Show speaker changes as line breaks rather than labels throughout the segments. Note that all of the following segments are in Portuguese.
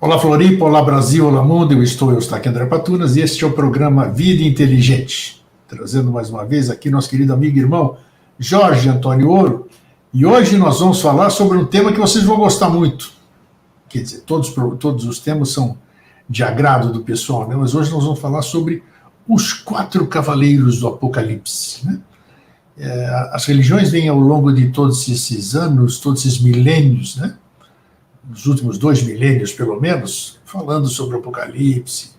Olá Floripa, olá Brasil, olá mundo, eu estou aqui André Patunas e este é o programa Vida Inteligente, trazendo mais uma vez aqui nosso querido amigo e irmão Jorge Antônio Ouro, e hoje nós vamos falar sobre um tema que vocês vão gostar muito, quer dizer, todos os temas são de agrado do pessoal, né? Mas hoje nós vamos falar sobre os 4 cavaleiros do Apocalipse, né? As religiões vêm ao longo de todos esses anos, todos esses milênios, né? Nos últimos 2 milênios, pelo menos, falando sobre o Apocalipse,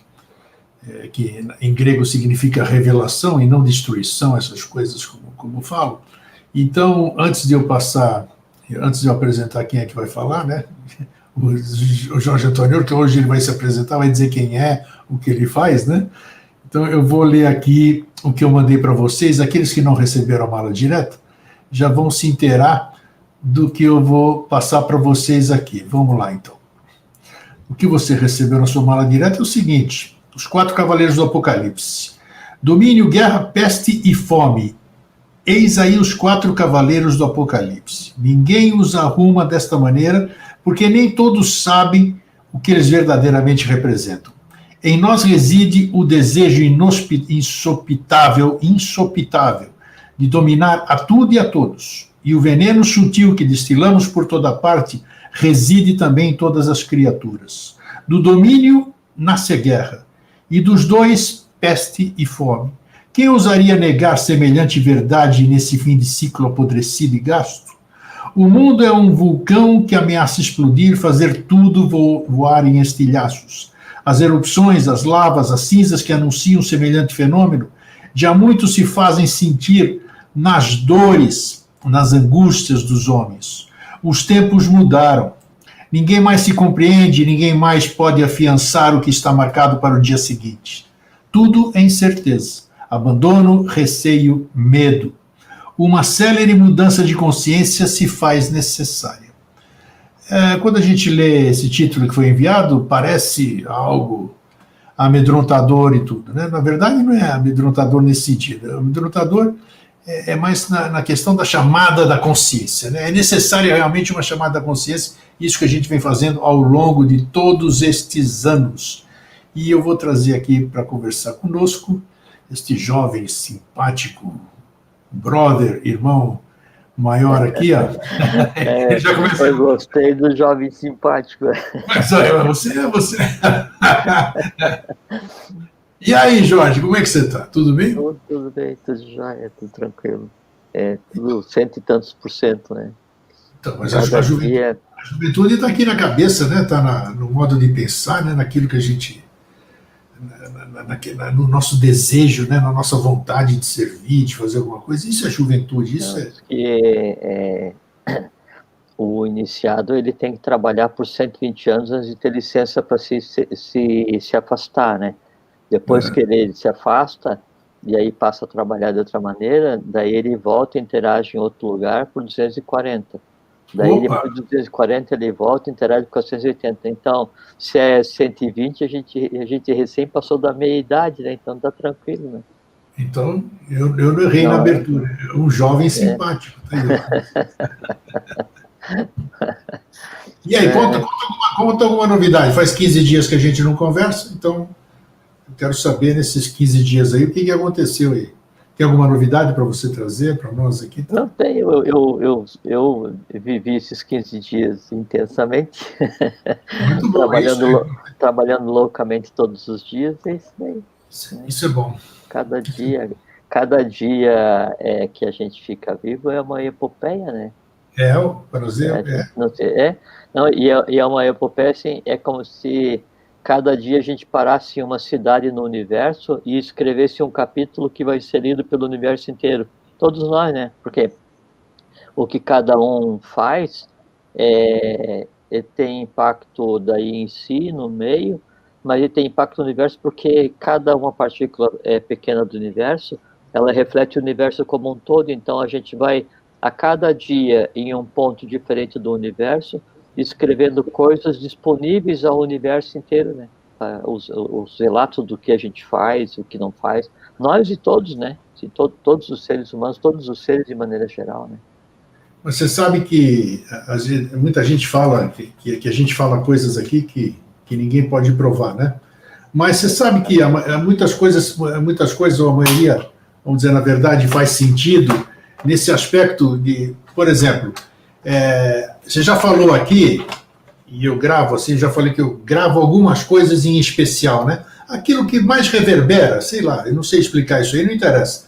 que em grego significa revelação e não destruição, essas coisas como falo. Então, antes de eu apresentar quem é que vai falar, né? O Jorge Antônio, que hoje ele vai se apresentar, vai dizer quem é, o que ele faz, né? Então, eu vou ler aqui o que eu mandei para vocês. Aqueles que não receberam a mala direta já vão se inteirar do que eu vou passar para vocês aqui. Vamos lá, então. O que você recebeu na sua mala direta é o seguinte: os 4 cavaleiros do Apocalipse. Domínio, guerra, peste e fome. Eis aí os 4 cavaleiros do Apocalipse. Ninguém os arruma desta maneira, porque nem todos sabem o que eles verdadeiramente representam. Em nós reside o desejo insopitável, de dominar a tudo e a todos. E o veneno sutil que destilamos por toda parte reside também em todas as criaturas. Do domínio nasce a guerra, e dos dois, peste e fome. Quem ousaria negar semelhante verdade nesse fim de ciclo apodrecido e gasto? O mundo é um vulcão que ameaça explodir, fazer tudo voar em estilhaços. As erupções, as lavas, as cinzas que anunciam semelhante fenômeno, já muito se fazem sentir nas dores, nas angústias dos homens. Os tempos mudaram. Ninguém mais se compreende, ninguém mais pode afiançar o que está marcado para o dia seguinte. Tudo é incerteza, abandono, receio, medo. Uma célere mudança de consciência se faz necessária. Quando a gente lê esse título que foi enviado, parece algo amedrontador e tudo, né? Na verdade, não é amedrontador nesse sentido. Amedrontador é mais na questão da chamada da consciência, né? É necessária realmente uma chamada da consciência, isso que a gente vem fazendo ao longo de todos estes anos. E eu vou trazer aqui para conversar conosco este jovem, simpático, brother, irmão maior aqui, ó.
Já começou. Eu gostei do jovem simpático.
Mas você. E aí, Jorge, como é que você está? Tudo bem?
Tudo bem, tudo jóia, tudo tranquilo. Tudo 100 e tantos %, né?
Então, mas a juventude está aqui na cabeça, né? Está no modo de pensar, né? Naquilo que a gente... no nosso desejo, né? Na nossa vontade de servir, de fazer alguma coisa. Isso é juventude, isso é...
O iniciado ele tem que trabalhar por 120 anos antes de ter licença para se afastar, né? Depois que ele se afasta, e aí passa a trabalhar de outra maneira, daí ele volta e interage em outro lugar por 240. Daí depois de 240 ele volta e interage por 480. Então, se é 120, a gente recém passou da meia-idade, né? Então tá tranquilo, né?
Então, eu não errei na abertura. Um jovem simpático. E aí, conta alguma novidade. Faz 15 dias que a gente não conversa, então... Eu quero saber, nesses 15 dias aí, o que aconteceu aí. Tem alguma novidade para você trazer para nós aqui?
Não tem, eu vivi esses 15 dias intensamente,
muito bom,
trabalhando loucamente todos os dias, é isso daí.
Isso é bom.
Cada dia que a gente fica vivo é uma epopeia, né?
O prazer
e é uma epopeia, assim, é como se... Cada dia a gente parasse em uma cidade no universo e escrevesse um capítulo que vai ser lido pelo universo inteiro. Todos nós, né? Porque o que cada um faz tem impacto daí em si, no meio, mas ele tem impacto no universo porque cada uma partícula pequena do universo, ela reflete o universo como um todo. Então a gente vai, a cada dia, em um ponto diferente do universo, escrevendo coisas disponíveis ao universo inteiro, né? Os relatos do que a gente faz, o que não faz, nós e todos, né? Todos os seres humanos, todos os seres de maneira geral, né?
Você sabe que muita gente fala que a gente fala coisas aqui que que ninguém pode provar, né? Mas você sabe que muitas coisas, ou a maioria, vamos dizer, na verdade, faz sentido nesse aspecto de, por exemplo, você já falou aqui, e eu gravo assim, já falei que eu gravo algumas coisas em especial, né? Aquilo que mais reverbera, sei lá, eu não sei explicar isso aí, não interessa.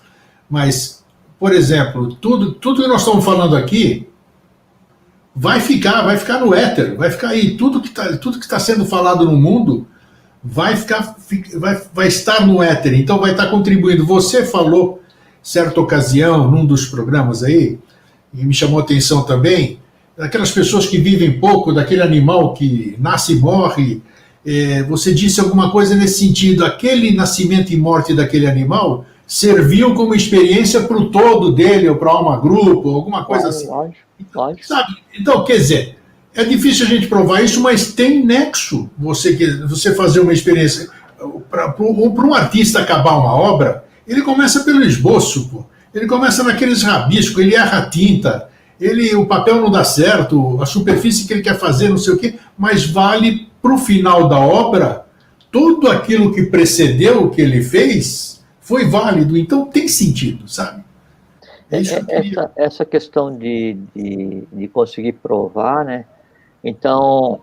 Mas, por exemplo, tudo que nós estamos falando aqui vai ficar no éter, vai ficar aí. Tudo que está sendo falado no mundo vai estar no éter, então vai estar contribuindo. Você falou, certa ocasião, num dos programas aí, e me chamou a atenção também, daquelas pessoas que vivem pouco, daquele animal que nasce e morre. Você disse alguma coisa nesse sentido, aquele nascimento e morte daquele animal serviu como experiência para o todo dele, ou para a alma grupo, alguma coisa assim.
Lógico.
Sabe? Então, quer dizer, é difícil a gente provar isso, mas tem nexo você fazer uma experiência. Para um artista acabar uma obra, ele começa pelo esboço, pô. Ele começa naqueles rabiscos, ele erra a tinta, o papel não dá certo, a superfície que ele quer fazer, não sei o quê, mas vale para o final da obra, tudo aquilo que precedeu o que ele fez foi válido, então tem sentido, sabe?
Essa questão de conseguir provar, né? Então,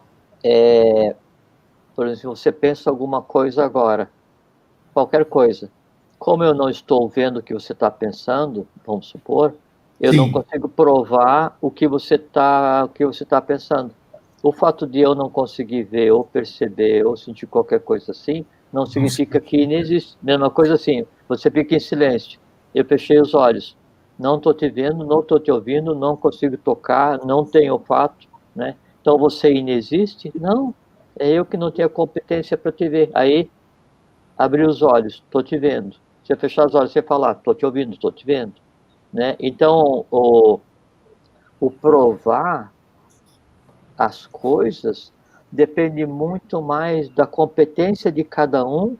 por exemplo, você pensa alguma coisa agora, qualquer coisa. Como eu não estou vendo o que você está pensando, vamos supor, eu não consigo provar o que você está pensando. O fato de eu não conseguir ver, ou perceber, ou sentir qualquer coisa assim, não significa que não existe. Mesma coisa assim, você fica em silêncio. Eu fechei os olhos. Não estou te vendo, não estou te ouvindo, não consigo tocar, não tenho olfato, né? Então você inexiste? Não, é eu que não tenho a competência para te ver. Aí, abrir os olhos, estou te vendo. Você fechar os olhos, você falar, estou te ouvindo, estou te vendo. Né? Então, o provar as coisas depende muito mais da competência de cada um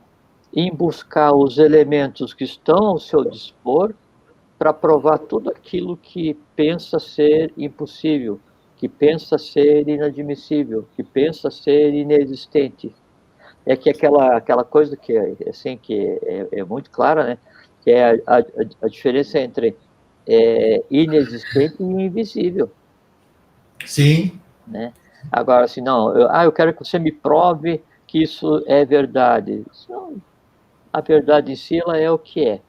em buscar os elementos que estão ao seu dispor para provar tudo aquilo que pensa ser impossível, que pensa ser inadmissível, que pensa ser inexistente. É que aquela coisa que assim, que é muito clara, né? Que é a diferença entre inexistente e invisível.
Sim.
Né? Agora, assim, não, eu quero que você me prove que isso é verdade. Não, a verdade em si, ela é o que é.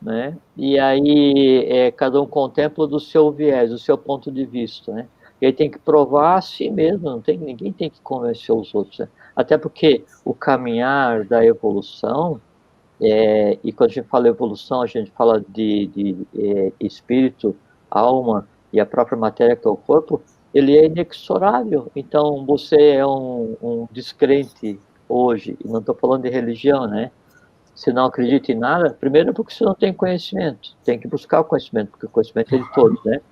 Né? E aí cada um contempla do seu viés, do seu ponto de vista. Né? E aí tem que provar a si mesmo, ninguém tem que convencer os outros. Né? Até porque o caminhar da evolução, e quando a gente fala evolução, a gente fala de espírito, alma e a própria matéria que é o corpo, ele é inexorável. Então, você é um descrente hoje, e não estou falando de religião, né? Se não acredita em nada, primeiro porque você não tem conhecimento, tem que buscar o conhecimento, porque o conhecimento é de todos, né?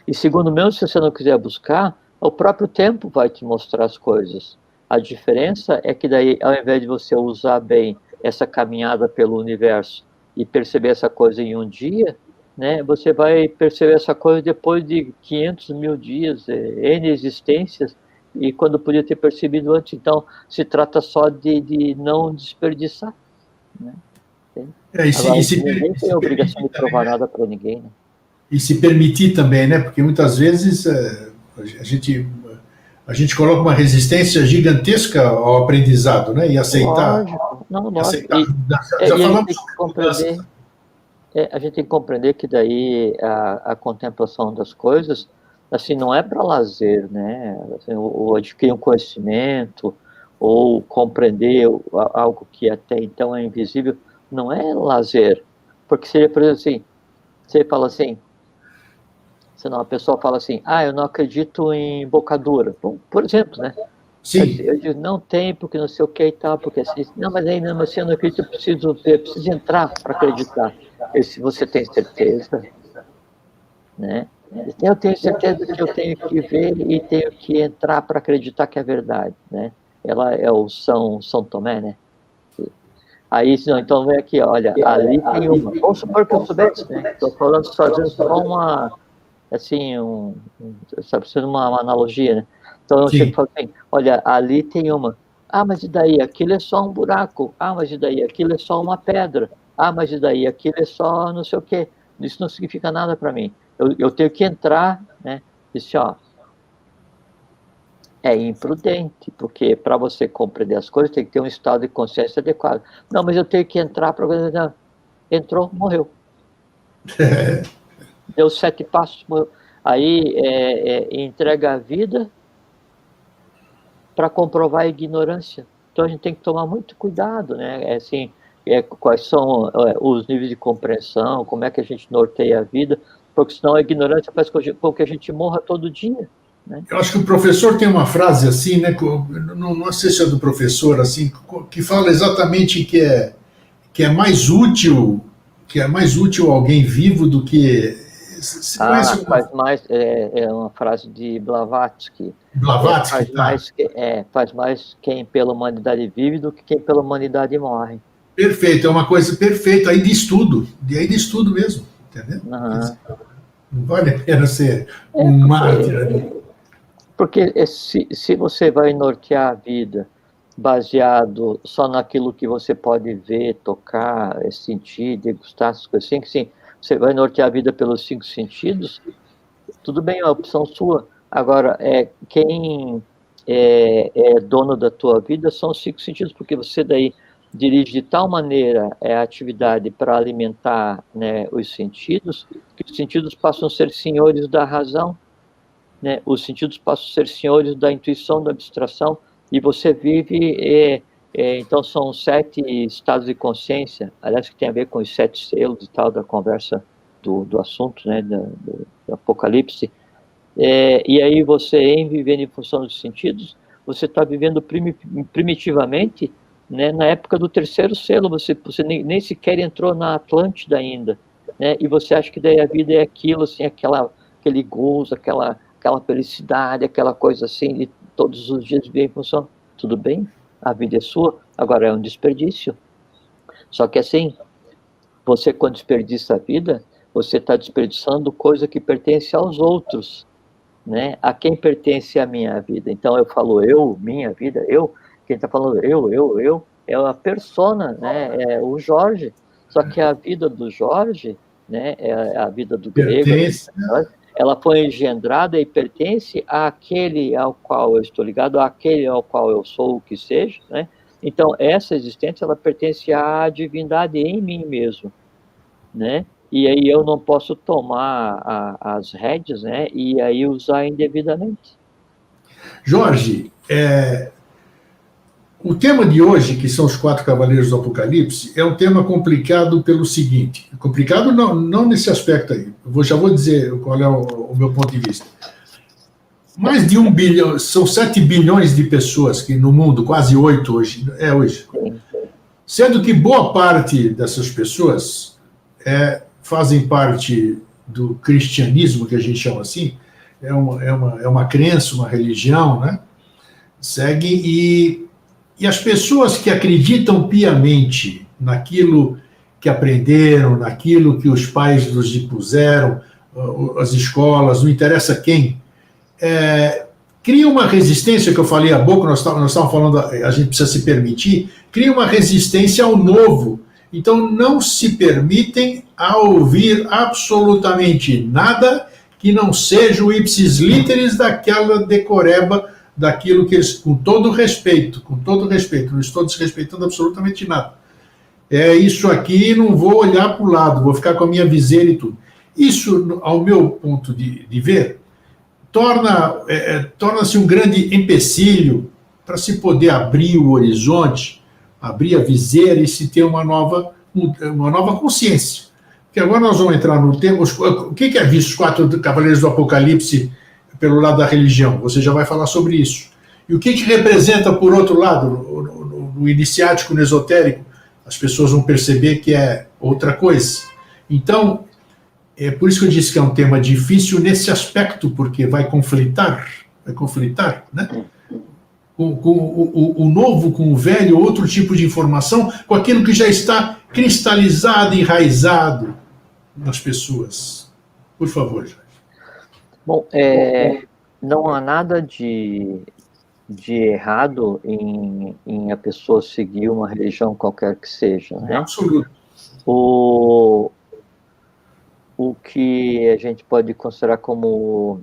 E segundo, mesmo se você não quiser buscar, o próprio tempo vai te mostrar as coisas. A diferença é que daí, ao invés de você usar bem essa caminhada pelo universo e perceber essa coisa em um dia, né, você vai perceber essa coisa depois de 500 mil dias, N existências, e quando podia ter percebido antes. Então, se trata só de não desperdiçar. Né? Agora, ninguém tem a obrigação de provar nada para ninguém. Né?
E se permitir também, né? Porque muitas vezes a gente coloca uma resistência gigantesca ao aprendizado, né? E aceitar.
Lógico. Não, lógico.
Aceitar. Já falamos sobre
a gente tem que compreender que daí a contemplação das coisas, assim, não é para lazer, né? Assim, ou adquirir um conhecimento, ou compreender algo que até então é invisível, não é lazer. Porque seria, por exemplo, assim, você fala assim, senão a pessoa fala assim, eu não acredito em bocadura. Bom, por exemplo, né?
Sim.
Eu digo, não tem, porque não sei o que e tal, porque assim, não, mas aí mesmo assim eu não acredito, eu preciso ver, preciso entrar para acreditar. E se você tem certeza, né? Eu tenho certeza que eu tenho que ver e tenho que entrar para acreditar que é verdade, né? Ela é o São Tomé, né? Aí, não, então vem aqui, olha, ali tem uma. Vamos supor que eu soubesse, né? Estou falando, fazendo só uma, assim, sabe, sendo uma analogia, né? Então eu
Sim.
chego e falo assim, olha, ali tem uma. Ah, mas e daí? Aquilo é só um buraco. Ah, mas e daí? Aquilo é só uma pedra. Ah, mas e daí? Aquilo é só não sei o quê. Isso não significa nada para mim. Eu tenho que entrar, né? Disse, ó, é imprudente, porque para você compreender as coisas tem que ter um estado de consciência adequado. Não, mas eu tenho que entrar para... Entrou, morreu. Deu 7 passos, morreu. Aí entrega a vida para comprovar a ignorância. Então a gente tem que tomar muito cuidado, né? Assim, quais são os níveis de compreensão, como é que a gente norteia a vida, porque senão a ignorância faz com que a gente morra todo dia. Né?
Eu acho que o professor tem uma frase assim, né? Não sei se é do professor, assim, que fala exatamente que é mais útil alguém vivo do que... Você conhece
faz mais, é uma frase de Blavatsky.
Blavatsky?
Faz mais quem pela humanidade vive do que quem pela humanidade morre.
Perfeito, é uma coisa perfeita, aí de estudo mesmo, entendeu?
Uhum.
Não vale a pena ser um mártir ali.
Porque se você vai nortear a vida baseado só naquilo que você pode ver, tocar, sentir, degustar, essas coisas assim, que sim, você vai nortear a vida pelos 5 sentidos, tudo bem, é uma opção sua. Agora, quem é dono da tua vida são os 5 sentidos, porque você daí dirige de tal maneira a atividade para alimentar, né, os sentidos, que os sentidos passam a ser senhores da razão, né? Os sentidos passam a ser senhores da intuição, da abstração, e você vive... então são 7 estados de consciência, aliás, que tem a ver com os 7 selos e tal, da conversa do assunto, né, do Apocalipse. E aí você, em vivendo em função dos sentidos, você está vivendo primitivamente, né, na época do 3º selo, você nem sequer entrou na Atlântida ainda, né, e você acha que daí a vida é aquilo, assim, aquele gozo, aquela felicidade, aquela coisa assim, de todos os dias viver em função. Tudo bem, a vida é sua, agora é um desperdício. Só que assim, você quando desperdiça a vida, você está desperdiçando coisa que pertence aos outros, né? A quem pertence a minha vida? Então eu falo eu, minha vida, eu. Quem está falando eu, é a persona, né? É o Jorge. Só que a vida do Jorge, né? É a vida do grego. Ela foi engendrada e pertence àquele ao qual eu estou ligado, àquele ao qual eu sou o que seja, né? Então essa existência ela pertence à divindade em mim mesmo, né? E aí eu não posso tomar as rédeas, né? E aí usar indevidamente.
Jorge, o tema de hoje, que são os 4 cavaleiros do Apocalipse, é um tema complicado pelo seguinte. Complicado não nesse aspecto aí. Já vou dizer qual é o meu ponto de vista. Mais de 1 bilhão, são 7 bilhões de pessoas que no mundo, quase 8 hoje. Sendo que boa parte dessas pessoas fazem parte do cristianismo, que a gente chama assim, é uma crença, uma religião, né? Seguem e as pessoas que acreditam piamente naquilo que aprenderam, naquilo que os pais nos impuseram, as escolas, não interessa quem, cria uma resistência, que eu falei há pouco, nós estávamos falando, a gente precisa se permitir, cria uma resistência ao novo. Então não se permitem a ouvir absolutamente nada que não seja o ipsis literis daquela decoreba, daquilo que eles, com todo respeito, não estou desrespeitando absolutamente nada. É isso aqui, não vou olhar para o lado, vou ficar com a minha viseira e tudo. Isso, ao meu ponto de ver, torna-se um grande empecilho para se poder abrir o horizonte, abrir a viseira e se ter uma nova consciência. Porque agora nós vamos entrar no tema. O que é visto os 4 cavaleiros do Apocalipse pelo lado da religião? Você já vai falar sobre isso. E o que representa, por outro lado, no iniciático, no esotérico? As pessoas vão perceber que é outra coisa. Então, é por isso que eu disse que é um tema difícil nesse aspecto, porque vai conflitar, né? Com o novo, com o velho, outro tipo de informação, com aquilo que já está cristalizado, enraizado nas pessoas. Por favor, Jorge.
Bom, não há nada de errado em a pessoa seguir uma religião qualquer que seja, né?
Absoluto.
O que a gente pode considerar como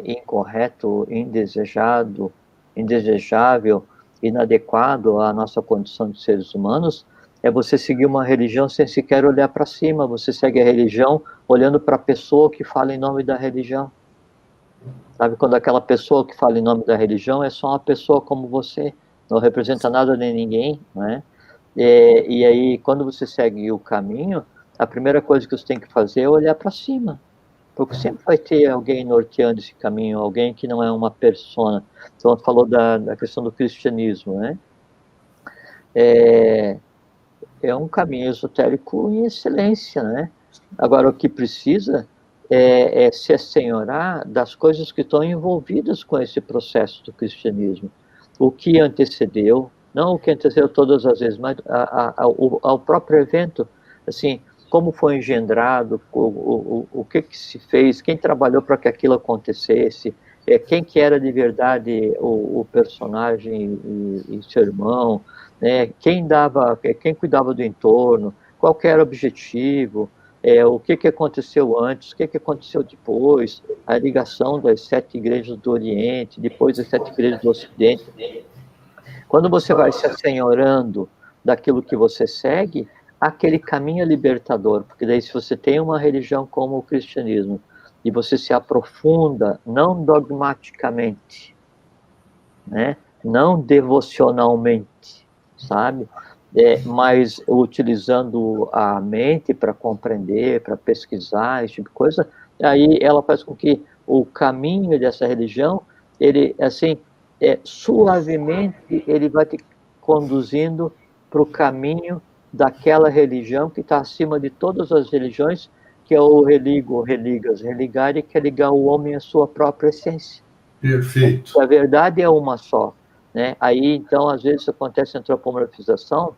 incorreto, indesejado, indesejável, inadequado à nossa condição de seres humanos, é você seguir uma religião sem sequer olhar para cima. Você segue a religião olhando para a pessoa que fala em nome da religião. Sabe, quando aquela pessoa que fala em nome da religião é só uma pessoa como você, não representa nada nem ninguém, né? E aí, quando você segue o caminho, a primeira coisa que você tem que fazer é olhar para cima, porque sempre vai ter alguém norteando esse caminho, alguém que não é uma persona. Então, você falou da questão do cristianismo, né? É um caminho esotérico em excelência, né? Agora, o que precisa é se assenhorar das coisas que estão envolvidas com esse processo do cristianismo. O que antecedeu, não o que antecedeu todas as vezes, mas ao próprio evento, assim, como foi engendrado, o que se fez, quem trabalhou para que aquilo acontecesse, quem que era de verdade o personagem e seu irmão, né? Quem cuidava do entorno, qual que era o objetivo, o que aconteceu antes, o que aconteceu depois, a ligação das 7 igrejas do Oriente, depois das 7 igrejas do Ocidente. Quando você vai se assenhorando daquilo que você segue, aquele caminho é libertador, porque daí se você tem uma religião como o cristianismo, e você se aprofunda, não dogmaticamente, né? Não devocionalmente, sabe? Mas utilizando a mente para compreender, para pesquisar, esse tipo de coisa, aí ela faz com que o caminho dessa religião, ele, assim, suavemente, ele vai te conduzindo para o caminho daquela religião que está acima de todas as religiões, que é o religo, religas, religare, que é ligar o homem à sua própria essência.
Perfeito.
A verdade é uma só, né? Aí, então, às vezes acontece a antropomorfização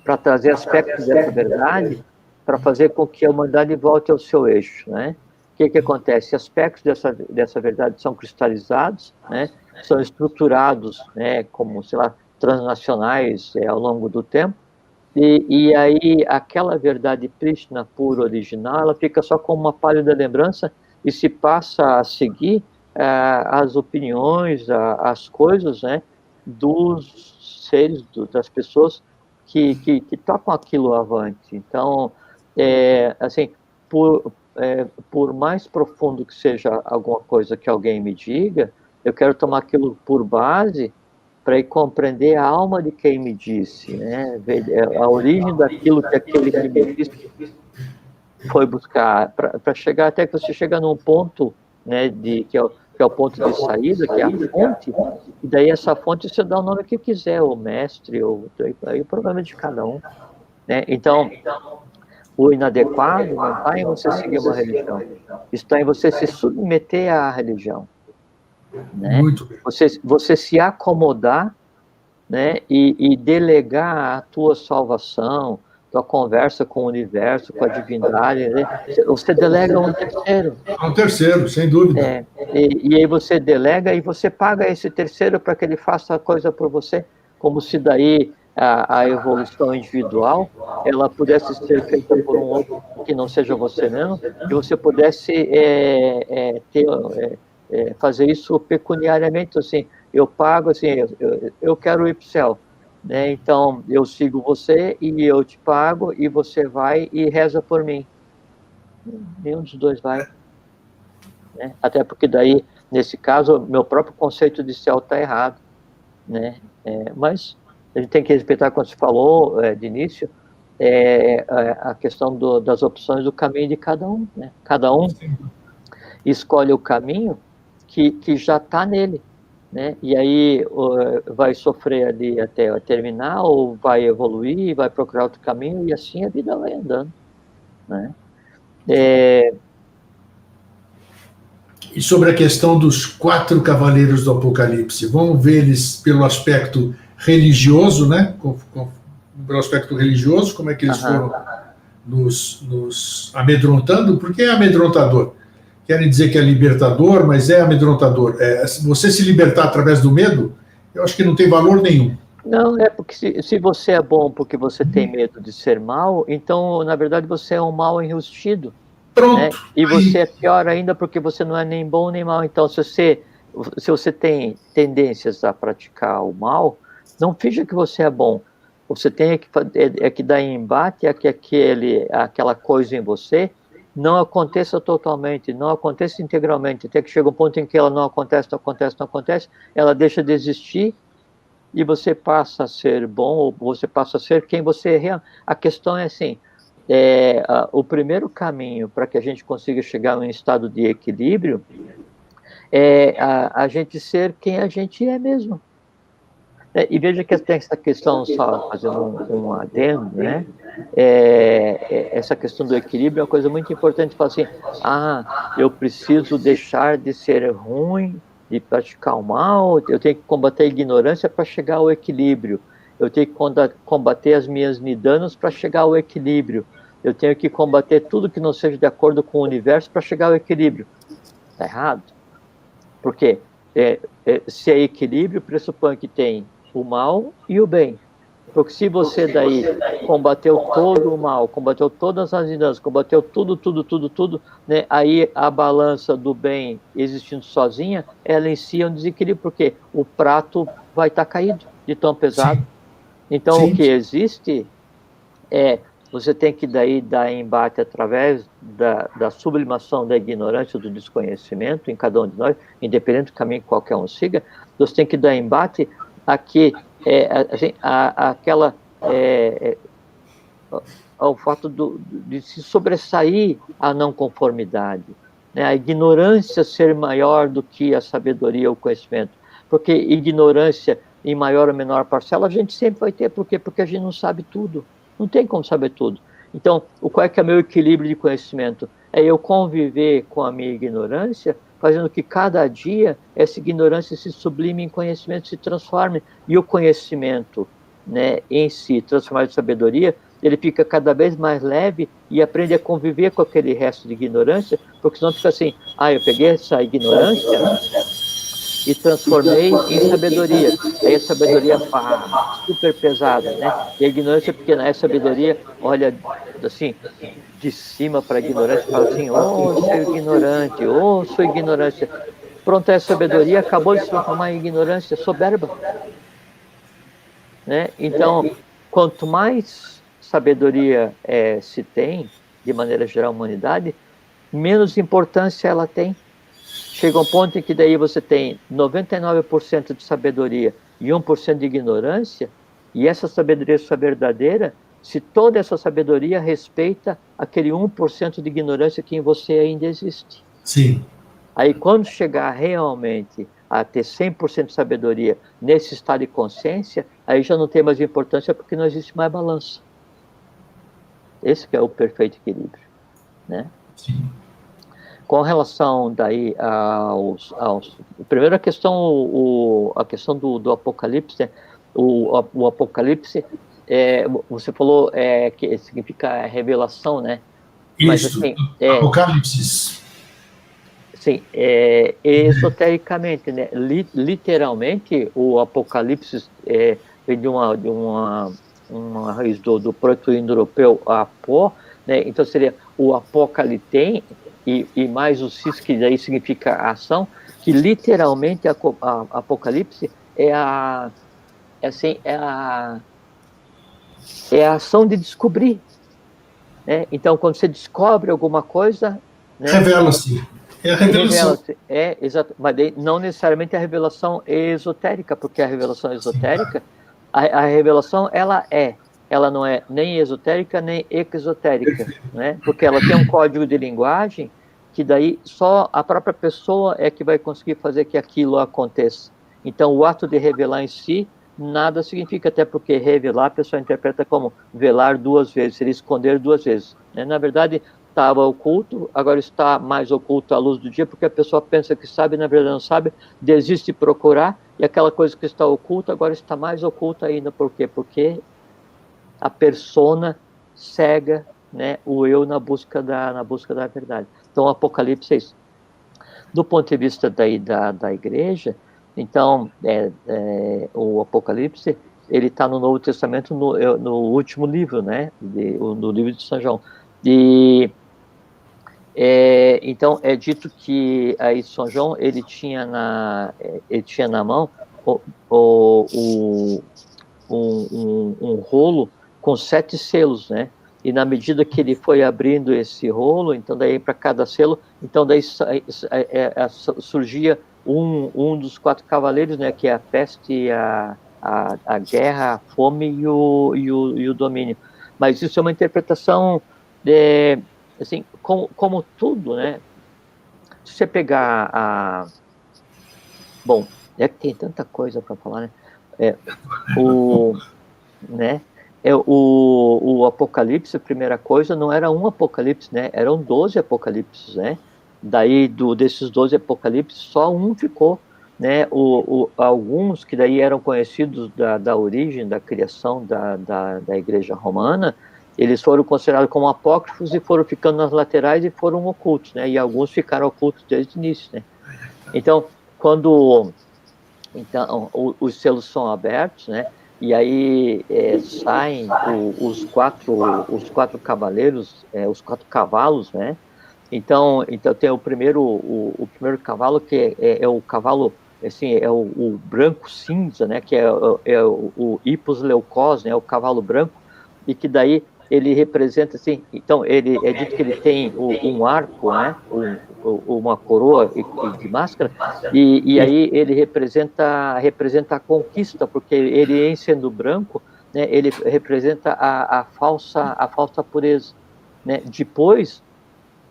para trazer aspectos dessa verdade, para fazer com que a humanidade volte ao seu eixo, né? O que acontece? Aspectos dessa verdade são cristalizados, né? São estruturados, né? Como, sei lá, transnacionais ao longo do tempo, e aí aquela verdade prístina, pura, original, ela fica só como uma pálida lembrança e se passa a seguir as opiniões, as coisas, né, dos seres, das pessoas que tocam aquilo avante. Então, assim, por mais profundo que seja alguma coisa que alguém me diga, eu quero tomar aquilo por base para ir compreender a alma de quem me disse, né? A origem daquilo que aquele que me disse foi buscar, para chegar até que você chega num ponto, né, que é o ponto de saída, que é a fonte, e daí essa fonte você dá o nome que quiser, o mestre, aí o problema é de cada um, né? Então, o inadequado não está em você seguir uma religião, está em você se submeter à religião, né? Você se acomodar, né, e delegar a tua salvação, tua conversa com o universo, com a divindade, né? Você delega a um terceiro.
A um terceiro, sem dúvida.
E aí você delega e você paga esse terceiro para que ele faça a coisa por você, como se daí a evolução individual ela pudesse ser feita por um outro que não seja você mesmo, e você pudesse fazer isso pecuniariamente, assim, eu pago, assim, eu quero ir para o céu, né? Então eu sigo você e eu te pago e você vai e reza por mim. Nenhum dos dois vai, né? Até porque daí, nesse caso, meu próprio conceito de céu está errado, né? Mas a gente tem que respeitar, quando se falou de início, a questão das opções do caminho de cada um, né? Cada um escolhe o caminho que já está nele, né? E aí vai sofrer ali até terminar, ou vai evoluir, vai procurar outro caminho, e assim a vida vai andando, né?
E sobre a questão dos 4 cavaleiros do Apocalipse, vamos ver eles pelo aspecto religioso, né? Pelo aspecto religioso, como é que eles foram nos amedrontando, porque é amedrontador. querem dizer que é libertador, mas é amedrontador. Você se libertar através do medo, eu acho que não tem valor nenhum.
Não, é porque se você é bom porque você tem medo de ser mal, então, na verdade, você é um mal enrustido.
Pronto.
Né? E você é pior ainda porque você não é nem bom nem mal. Então, se você tem tendências a praticar o mal, não finja que você é bom. Você tem que dar embate a que aquela coisa em você não aconteça totalmente, não aconteça integralmente, até que chega um ponto em que ela não acontece, não acontece, não acontece, ela deixa de existir e você passa a ser bom, ou você passa a ser quem você é. A questão é assim, o primeiro caminho para que a gente consiga chegar num estado de equilíbrio é a gente ser quem a gente é mesmo. E veja que tem essa questão, só fazendo um adendo, né? Essa questão do equilíbrio é uma coisa muito importante. Falar assim, eu preciso deixar de ser ruim, de praticar o mal, eu tenho que combater a ignorância para chegar ao equilíbrio. Eu tenho que combater as minhas nidanas para chegar ao equilíbrio. Eu tenho que combater tudo que não seja de acordo com o universo para chegar ao equilíbrio. Está errado. Por quê? Se é equilíbrio, pressupõe que tem o mal e o bem. Porque se você daí combateu todo o mal, combateu todas as nidanas, combateu tudo, né, aí a balança do bem existindo sozinha, ela em si é um desequilíbrio, porque o prato vai estar caído de tão pesado. Sim. Então, sim, o que existe você tem que daí dar embate através da sublimação da ignorância, do desconhecimento em cada um de nós, independente do caminho que qualquer um siga, você tem que dar embate ao fato de se sobressair a não conformidade, né? A ignorância ser maior do que a sabedoria ou o conhecimento, porque ignorância em maior ou menor parcela a gente sempre vai ter, por quê? Porque a gente não sabe tudo. Não tem como saber tudo. Então, qual é que é o meu equilíbrio de conhecimento? É eu conviver com a minha ignorância, fazendo que cada dia essa ignorância se sublime em conhecimento, se transforme. E o conhecimento, né, em si, transformado em sabedoria, ele fica cada vez mais leve e aprende a conviver com aquele resto de ignorância, porque senão fica assim, eu peguei essa ignorância e transformei em sabedoria. Aí a sabedoia, super pesada, né? E a ignorância pequena. Aí a sabedoria olha, assim, de cima para a ignorância e fala assim, seu ignorante, sua ignorância. Pronto, a sabedoria acabou de se transformar em ignorância soberba. Né? Então, quanto mais sabedoria se tem, de maneira geral, a humanidade, menos importância ela tem. Chega um ponto em que daí você tem 99% de sabedoria e 1% de ignorância, e essa sabedoria sua verdadeira, se toda essa sabedoria respeita aquele 1% de ignorância que em você ainda existe.
Sim.
Aí quando chegar realmente a ter 100% de sabedoria nesse estado de consciência, aí já não tem mais importância porque não existe mais balança. Esse que é o perfeito equilíbrio, né?
Sim.
Com relação daí primeiro a questão do Apocalipse, né? o Apocalipse, você falou que significa revelação, né?
Isso, mas, assim, Apocalipse.
Sim, esotericamente, né? Literalmente, o Apocalipse vem de uma raiz do proto-indo-europeu, apó, né? Então seria o apocalitem, e mais o cis, que daí significa ação, que literalmente a Apocalipse é a ação de descobrir. Né? Então, quando você descobre alguma coisa... Né,
revela-se. É a revelação.
Exato. Mas não necessariamente a revelação esotérica, porque a revelação esotérica, a revelação, ela não é nem esotérica, nem exotérica, né? Porque ela tem um código de linguagem que daí só a própria pessoa é que vai conseguir fazer que aquilo aconteça. Então, o ato de revelar em si nada significa, até porque revelar a pessoa interpreta como velar duas vezes, seria esconder duas vezes. Né? Na verdade, estava oculto, agora está mais oculto à luz do dia, porque a pessoa pensa que sabe, na verdade não sabe, desiste de procurar, e aquela coisa que está oculta agora está mais oculta ainda. Por quê? Porque a persona cega, né, o eu na busca da verdade. Então, o Apocalipse é isso. Do ponto de vista daí da igreja, então, o Apocalipse, ele está no Novo Testamento, no último livro, né? No livro de São João. Então, é dito que aí São João, ele tinha na mão um rolo com 7 selos, né? E na medida que ele foi abrindo esse rolo, então daí para cada selo, então daí surgia um dos 4 cavaleiros, né? Que é a peste, a guerra, a fome e o domínio. Mas isso é uma interpretação, assim, como tudo, né? Se você pegar bom, é que tem tanta coisa para falar, né? Né? O Apocalipse, a primeira coisa, não era um Apocalipse, né? Eram 12 Apocalipses, né? Daí, desses 12 Apocalipses, só um ficou, né? Alguns que daí eram conhecidos da origem, da criação da Igreja Romana, eles foram considerados como apócrifos e foram ficando nas laterais e foram ocultos, né? E alguns ficaram ocultos desde o início, né? Então, os selos são abertos, né? E aí saem os quatro cavaleiros, os 4 cavalos, né? Então tem o primeiro cavalo, que é o cavalo, assim, é o branco cinza, né? Que é o Hippos leucós, né? O cavalo branco, e que daí ele representa, assim, então ele é dito que ele tem um arco, né? Uma coroa de máscara, e aí ele representa a conquista, porque ele, em sendo branco, né? Ele representa a falsa pureza, né? Depois,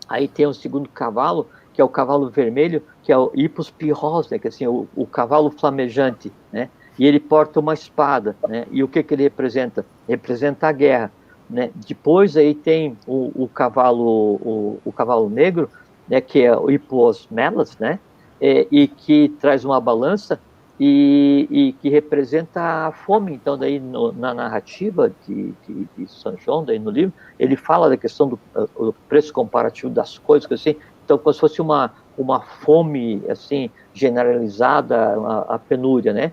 aí tem o segundo cavalo, que é o cavalo vermelho, que é o Hippos pirros, né? Que assim, o cavalo flamejante, né? E ele porta uma espada, né? E o que ele representa? Representa a guerra, né? Depois aí tem o cavalo negro, né? Que é o Hippos melas, né? E que traz uma balança e que representa a fome. Então daí na narrativa de São João, daí no livro, ele fala da questão do preço comparativo das coisas, assim. Então, como se fosse uma fome, assim, generalizada, a penúria, né?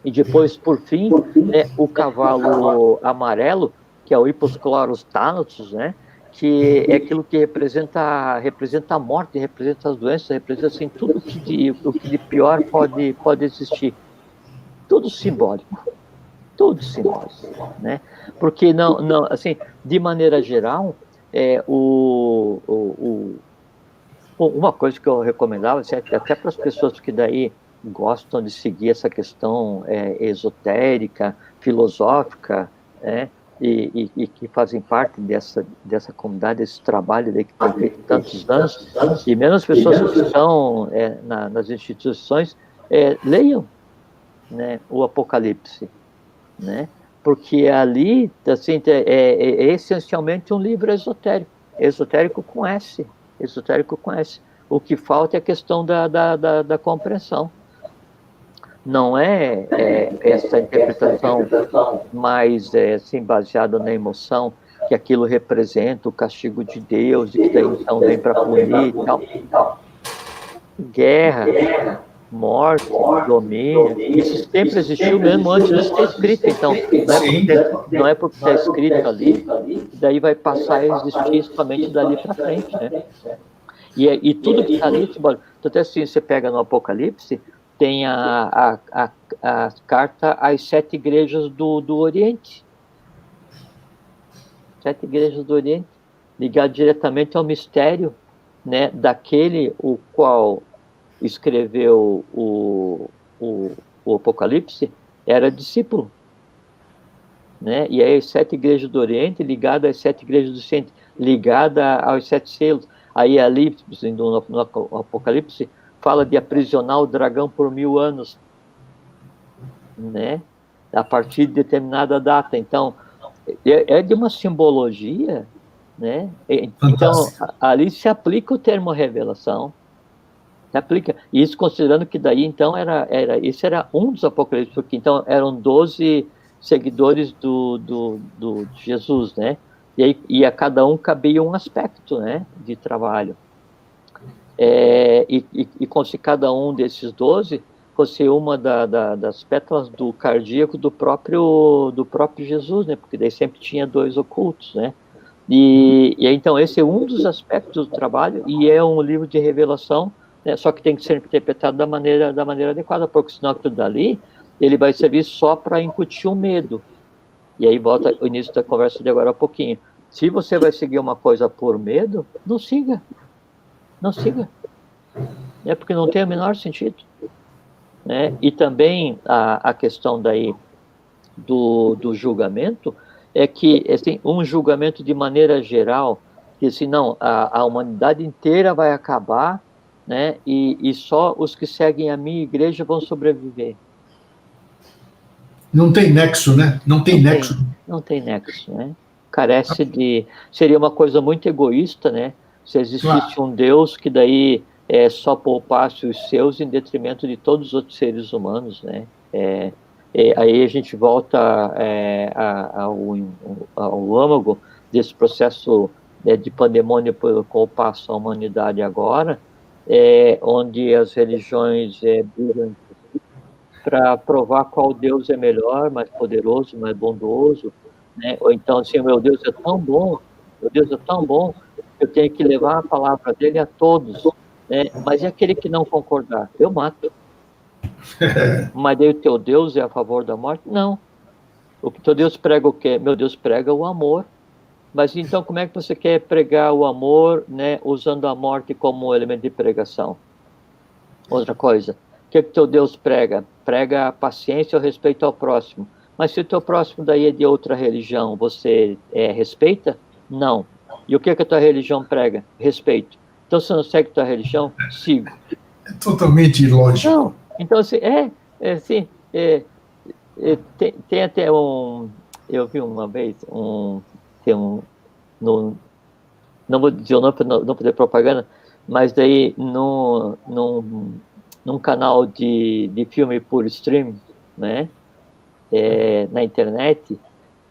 E depois, por fim, né, o cavalo amarelo, que é o Hippos chlorus thanatos, né? Que é aquilo que representa a morte, representa as doenças, representa, assim, tudo o que de pior pode existir. Tudo simbólico. Tudo simbólico, né? Porque não, assim, de maneira geral, uma coisa que eu recomendava, assim, até para as pessoas que daí gostam de seguir essa questão esotérica, filosófica, né? E que fazem parte dessa comunidade, desse trabalho daí que tem feito tantos anos, e mesmo as pessoas que estão nas instituições, leiam, né, o Apocalipse, né? Porque ali, assim, é essencialmente um livro esotérico com S, esotérico com S. O que falta é a questão da compreensão. Não essa interpretação mais assim, baseada na emoção, que aquilo representa o castigo de Deus, e que daí então vem para punir e tal. Guerra, morte, domínio, isso sempre existiu mesmo antes de ser escrito. Então, não é porque está escrito ali, daí vai passar a existir somente dali para frente, né? E tudo que está ali, então, até assim, você pega no Apocalipse, tem a carta às 7 igrejas do Oriente. 7 igrejas do Oriente, ligado diretamente ao mistério, né, daquele o qual escreveu o Apocalipse, era discípulo, né? E aí as 7 igrejas do Oriente, ligada às 7 igrejas do Centro, ligada aos 7 selos. Aí ali, no Apocalipse, fala de aprisionar o dragão por 1000 anos, né? A partir de determinada data. Então, é de uma simbologia, né? Então, ali se aplica o termo revelação, se aplica. Isso considerando que daí, então, esse era um dos apocalipses, porque então eram 12 seguidores de Jesus, né? E a cada um cabia um aspecto, né, de trabalho. e como se cada um desses 12 fosse uma das pétalas do cardíaco do próprio Jesus, né? Porque daí sempre tinha 2 ocultos, né? E então esse é um dos aspectos do trabalho, e é um livro de revelação, né? Só que tem que ser interpretado da maneira adequada, porque senão aquilo dali ele vai servir só para incutir o medo. E aí volta o início da conversa de agora a pouquinho. Se você vai seguir uma coisa por medo, não siga. Não siga. É porque não tem o menor sentido. Né? E também a questão daí do julgamento é que assim, um julgamento de maneira geral, que assim, não, a humanidade inteira vai acabar, né? E só os que seguem a minha igreja vão sobreviver.
Não tem nexo, né? Não tem nexo.
Não tem nexo, né? Carece de... Seria uma coisa muito egoísta, né? Se existisse um Deus que daí só poupasse os seus em detrimento de todos os outros seres humanos, né? Aí a gente volta ao âmago desse processo de pandemônio pelo qual passa a humanidade agora, onde as religiões brigam para provar qual Deus é melhor, mais poderoso, mais bondoso, né? Ou então, assim, meu Deus é tão bom, meu Deus é tão bom, eu tenho que levar a palavra dele a todos, né? Mas e aquele que não concordar? Eu mato. Mas daí o teu Deus é a favor da morte? Não. O teu Deus prega o quê? Meu Deus prega o amor. Mas então como é que você quer pregar o amor, né, usando a morte como elemento de pregação? Outra coisa, o que teu Deus prega? Prega a paciência e o respeito ao próximo. Mas se o teu próximo daí é de outra religião, você respeita? Não. E o que a tua religião prega? Respeito. Então, se não segue a tua religião, sigo.
É totalmente ilógico.
Não. Então, assim, tem até um... Eu vi uma vez não vou dizer o nome para não poder propaganda, mas daí num canal de filme por stream, né, na internet,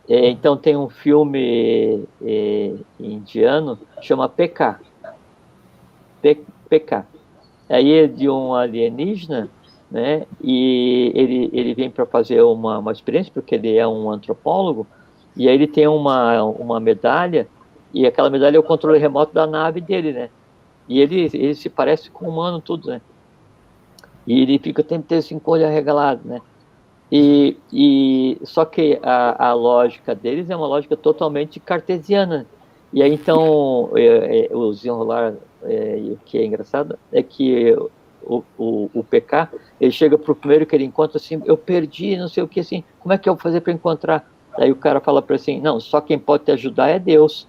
então tem um filme indiano, chama PK. PK. Aí é de um alienígena, né, e ele vem para fazer uma experiência, porque ele é um antropólogo, e aí ele tem uma medalha, e aquela medalha é o controle remoto da nave dele, né? E ele se parece com um humano, tudo, né? E ele fica tendo ter esse olho arregalado, né? Só que a lógica deles é uma lógica totalmente cartesiana. E aí, então, o desenrolar, o que é engraçado, é que o PK, ele chega pro primeiro que ele encontra assim, eu perdi, não sei o que, assim, como é que eu vou fazer para encontrar? Aí o cara fala para assim, não, só quem pode te ajudar é Deus,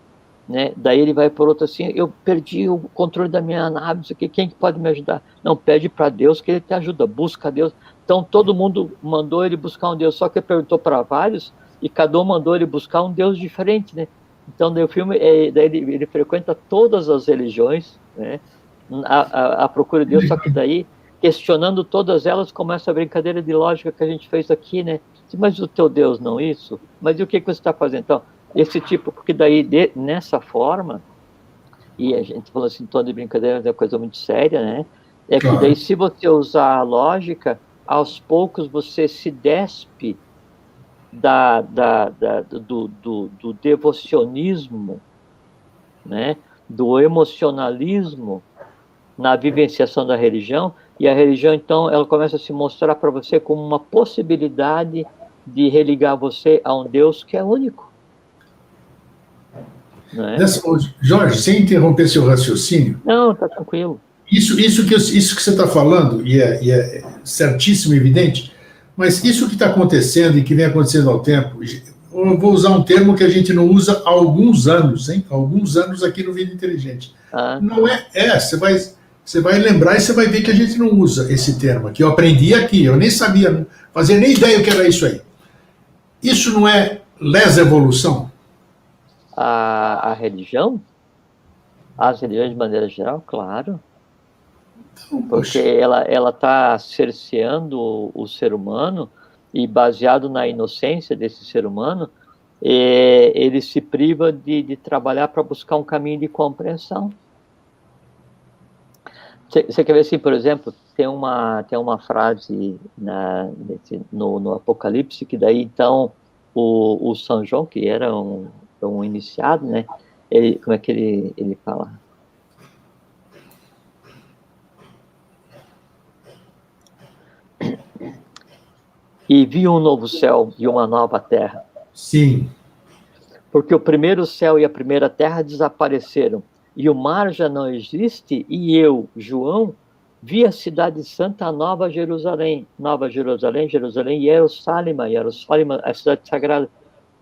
né? Daí ele vai por outro assim, eu perdi o controle da minha nave, não sei o que, quem que pode me ajudar? Não, pede para Deus que ele te ajuda, busca Deus. Então todo mundo mandou ele buscar um Deus, só que ele perguntou para vários e cada um mandou ele buscar um Deus diferente, né? Então daí o filme, daí ele frequenta todas as religiões, né? A procura de Deus, só que daí, questionando todas elas, começa a brincadeira de lógica que a gente fez aqui, né? Mas o teu Deus não isso? Mas e o que você está fazendo? Então, esse tipo, porque daí, nessa forma, e a gente falou assim, em tom de brincadeira, é uma coisa muito séria, né? É que daí, se você usar a lógica, aos poucos você se despe do devocionismo, né? Do emocionalismo na vivenciação da religião, e a religião, então, ela começa a se mostrar para você como uma possibilidade de religar você a um Deus que é único. Né?
Jorge, sem interromper seu raciocínio...
Não, tá tranquilo.
Isso que você está falando, e é certíssimo e evidente, mas isso que está acontecendo e que vem acontecendo ao tempo, eu vou usar um termo que a gente não usa há alguns anos, hein? Alguns anos aqui no Vida Inteligente. Não você vai lembrar e você vai ver que a gente não usa esse termo aqui. Eu aprendi aqui, eu nem sabia, não fazia nem ideia o que era isso aí. Isso não é lesa evolução?
A religião? As religiões de maneira geral, claro. Então, porque ela está cerceando o ser humano, e baseado na inocência desse ser humano, ele se priva de trabalhar para buscar um caminho de compreensão. Você quer ver assim, por exemplo, tem uma frase no Apocalipse que daí, então, o São João, que era um iniciado, né? Como é que ele fala? E vi um novo céu e uma nova terra.
Sim.
Porque o primeiro céu e a primeira terra desapareceram, e o mar já não existe, e eu, João, vi a cidade santa, a Nova Jerusalém, Jerusalém, Jerusalém, a cidade sagrada.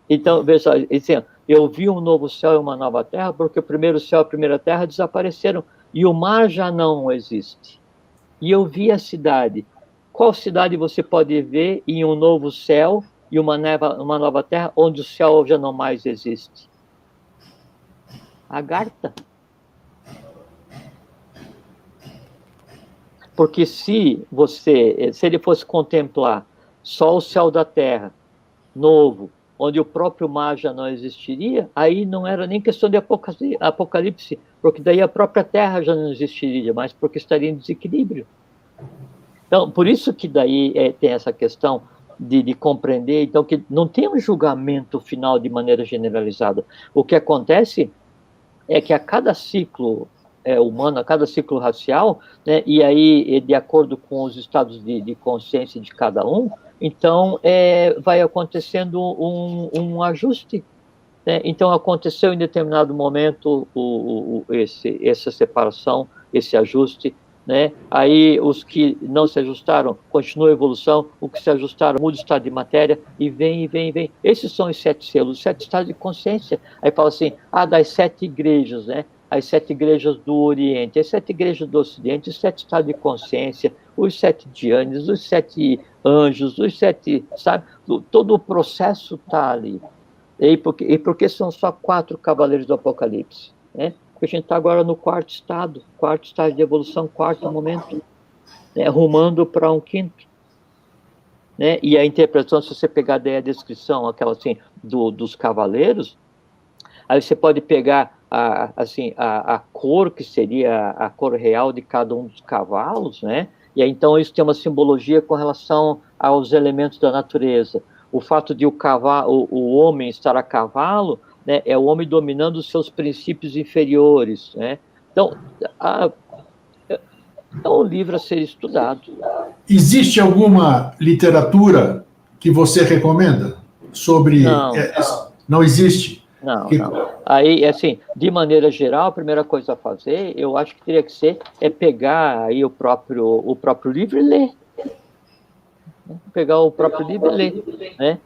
Então, veja só, assim, eu vi um novo céu e uma nova terra, porque o primeiro céu e a primeira terra desapareceram, e o mar já não existe. E eu vi a cidade. Qual cidade você pode ver em um novo céu e uma nova terra, onde o céu já não mais existe? Agartha. Porque se ele fosse contemplar só o céu da terra, novo, onde o próprio mar já não existiria, aí não era nem questão de apocalipse, porque daí a própria terra já não existiria mais, porque estaria em desequilíbrio. Então, por isso que daí tem essa questão de compreender, então, que não tem um julgamento final de maneira generalizada. O que acontece é que a cada ciclo humano, a cada ciclo racial, né, e aí, de acordo com os estados de consciência de cada um, então vai acontecendo um ajuste. Né? Então, aconteceu em determinado momento essa separação, esse ajuste, né? Aí os que não se ajustaram continuam a evolução, o que se ajustaram muda o estado de matéria e vem, e vem, e vem. Esses são os 7 selos, os 7 estados de consciência. Aí fala assim, das 7 igrejas, né? As 7 igrejas do Oriente, as 7 igrejas do Ocidente, os 7 estados de consciência, os 7 dhyanas, os 7 anjos, os 7, sabe? Todo o processo está ali. E por que são só 4 cavaleiros do Apocalipse? Né? Porque a gente está agora no quarto estágio de evolução, quarto momento, né? Rumando para um quinto. Né? E a interpretação, se você pegar daí a descrição, aquela assim, dos cavaleiros, aí você pode pegar a cor, que seria a cor real de cada um dos cavalos, né? E aí, então isso tem uma simbologia com relação aos elementos da natureza. O fato de o homem estar a cavalo, né, é o homem dominando os seus princípios inferiores, né? Então, é um livro a ser estudado.
Existe alguma literatura que você recomenda sobre... Não existe?
Não. Aí, assim, de maneira geral, a primeira coisa a fazer, eu acho que teria que ser pegar aí o próprio livro e ler. Pegar o próprio livro e ler, né?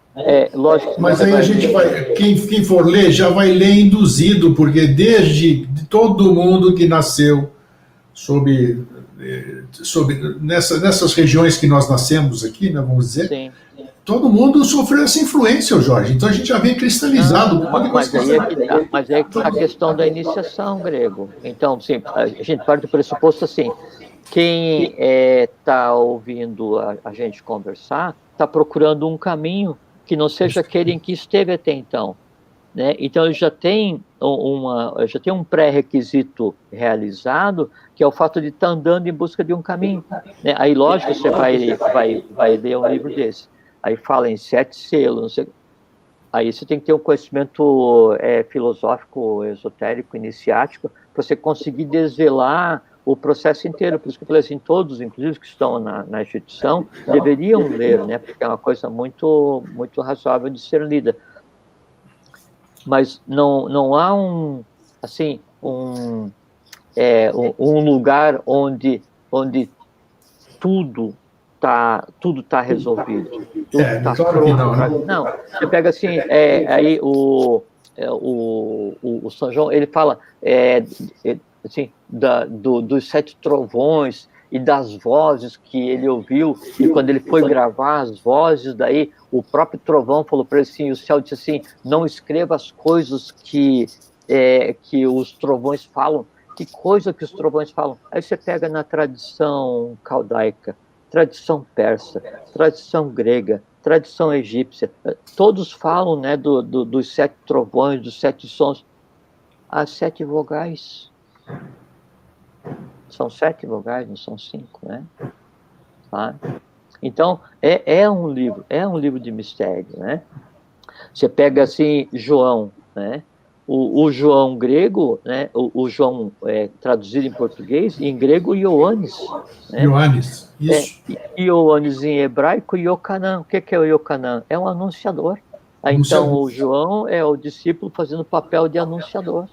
Lógico.
Mas aí a gente vai, quem for ler já vai ler induzido, porque desde todo mundo que nasceu nessas regiões que nós nascemos aqui, né, vamos dizer, sim. Todo mundo sofreu essa influência, Jorge. Então a gente já vem cristalizado.
Mas é a questão da iniciação, Grego. Então, sim, a gente parte do pressuposto assim, quem está ouvindo a gente conversar está procurando um caminho que não seja aquele em que esteve até então. Né? Então, ele já tem um pré-requisito realizado, que é o fato de estar andando em busca de um caminho. Né? Aí, lógico, você vai ler um livro desse. Aí fala em 7 selos, não sei. Aí você tem que ter um conhecimento filosófico, esotérico, iniciático, para você conseguir desvelar o processo inteiro. Por isso que eu falei assim, todos, inclusive que estão na instituição, deveriam ler, né? Porque é uma coisa muito, muito razoável de ser lida. Mas não há um lugar onde tudo tá resolvido. Tudo tá pronto. Não, você pega assim, aí o São João, ele fala assim, dos 7 trovões e das vozes que ele ouviu, e quando ele foi gravar as vozes, daí o próprio trovão falou para ele assim, o céu disse assim, não escreva as coisas que os trovões falam. Que coisa que os trovões falam? Aí você pega na tradição caldaica, tradição persa, tradição grega, tradição egípcia, todos falam, né, dos 7 trovões, dos 7 sons, as 7 vogais. São 7 vogais, não são 5, né? Tá? Então, é um livro de mistério, né? Você pega, assim, João, né? O João grego, né? O João traduzido em português, em grego, Ioannis, né?
Ioannis, isso.
Ioannis em hebraico, Iocanã. O que é o Iocanã? É um anunciador. Então,
Anunciador.
o João é o discípulo fazendo o papel de anunciador.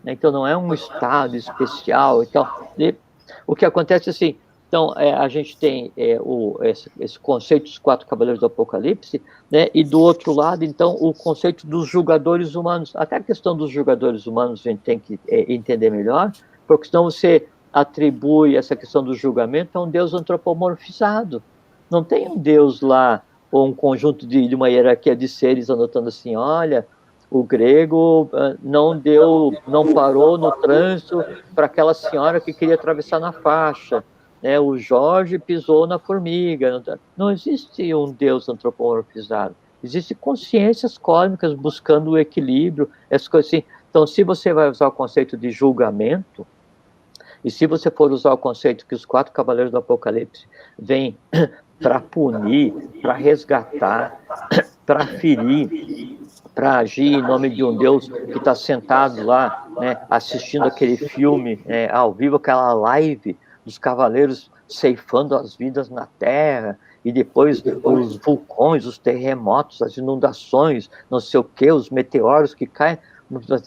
Então, não é um estado especial. Então, o que acontece assim, então, a gente tem esse conceito dos 4 cavaleiros do Apocalipse, né? E do outro lado, então, o conceito dos julgadores humanos. Até a questão dos julgadores humanos a gente tem que entender melhor, porque senão você atribui essa questão do julgamento a um Deus antropomorfizado. Não tem um Deus lá, ou um conjunto de uma hierarquia de seres anotando assim, olha, o grego não parou no trânsito para aquela senhora que queria atravessar na faixa, né? O Jorge pisou na formiga. Não existe um Deus antropomorfizado. Existem consciências cósmicas buscando o equilíbrio, essas coisas assim. Então, se você vai usar o conceito de julgamento, e se você for usar o conceito que os 4 cavaleiros do Apocalipse vêm para punir, para resgatar, para ferir, para agir em nome de um Deus que está sentado lá, né, assistindo aquele filme ao vivo, aquela live dos cavaleiros ceifando as vidas na Terra, e depois os vulcões, os terremotos, as inundações, não sei o que, os meteoros que caem.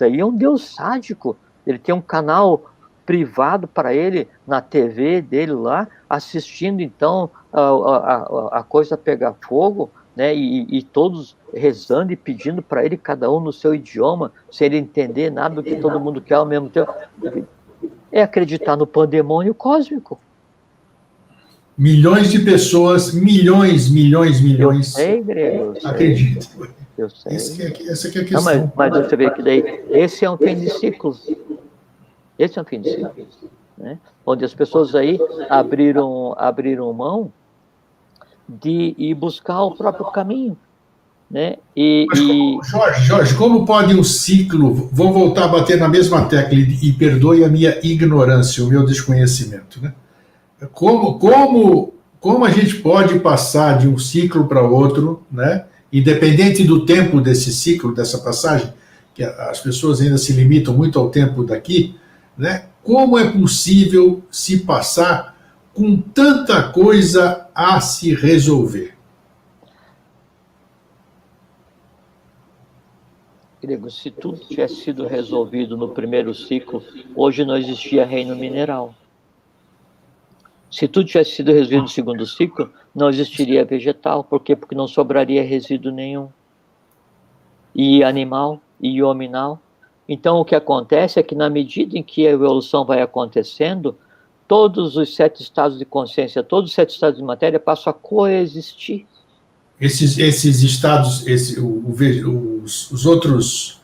Aí é um Deus sádico. Ele tem um canal privado para ele na TV dele lá, assistindo então a coisa pegar fogo, né? E todos rezando e pedindo para ele, cada um no seu idioma, sem ele entender nada do que todo mundo quer ao mesmo tempo. É acreditar no pandemônio cósmico.
Milhões de pessoas, milhões,
Eu sei, grego,
acreditam.
Eu sei.
Essa que é a questão.
Não, mas você vê que daí, esse é um fim de ciclo. Esse é um fim de ciclo, né? Onde as pessoas aí abriram mão de ir buscar o próprio caminho, né?
Jorge, como pode um ciclo... Vou voltar a bater na mesma tecla e perdoe a minha ignorância, o meu desconhecimento, né? Como a gente pode passar de um ciclo para outro, né? Independente do tempo desse ciclo, dessa passagem, que as pessoas ainda se limitam muito ao tempo daqui, né? Como é possível se passar com tanta coisa a se resolver?
Grego, se tudo tivesse sido resolvido no primeiro ciclo, hoje não existia reino mineral. Se tudo tivesse sido resolvido no segundo ciclo, não existiria vegetal. Por quê? Porque não sobraria resíduo nenhum. E animal, e hominal. Então, o que acontece é que, na medida em que a evolução vai acontecendo, todos os 7 estados de consciência, todos os 7 estados de matéria passam a coexistir.
Esses estados, os outros,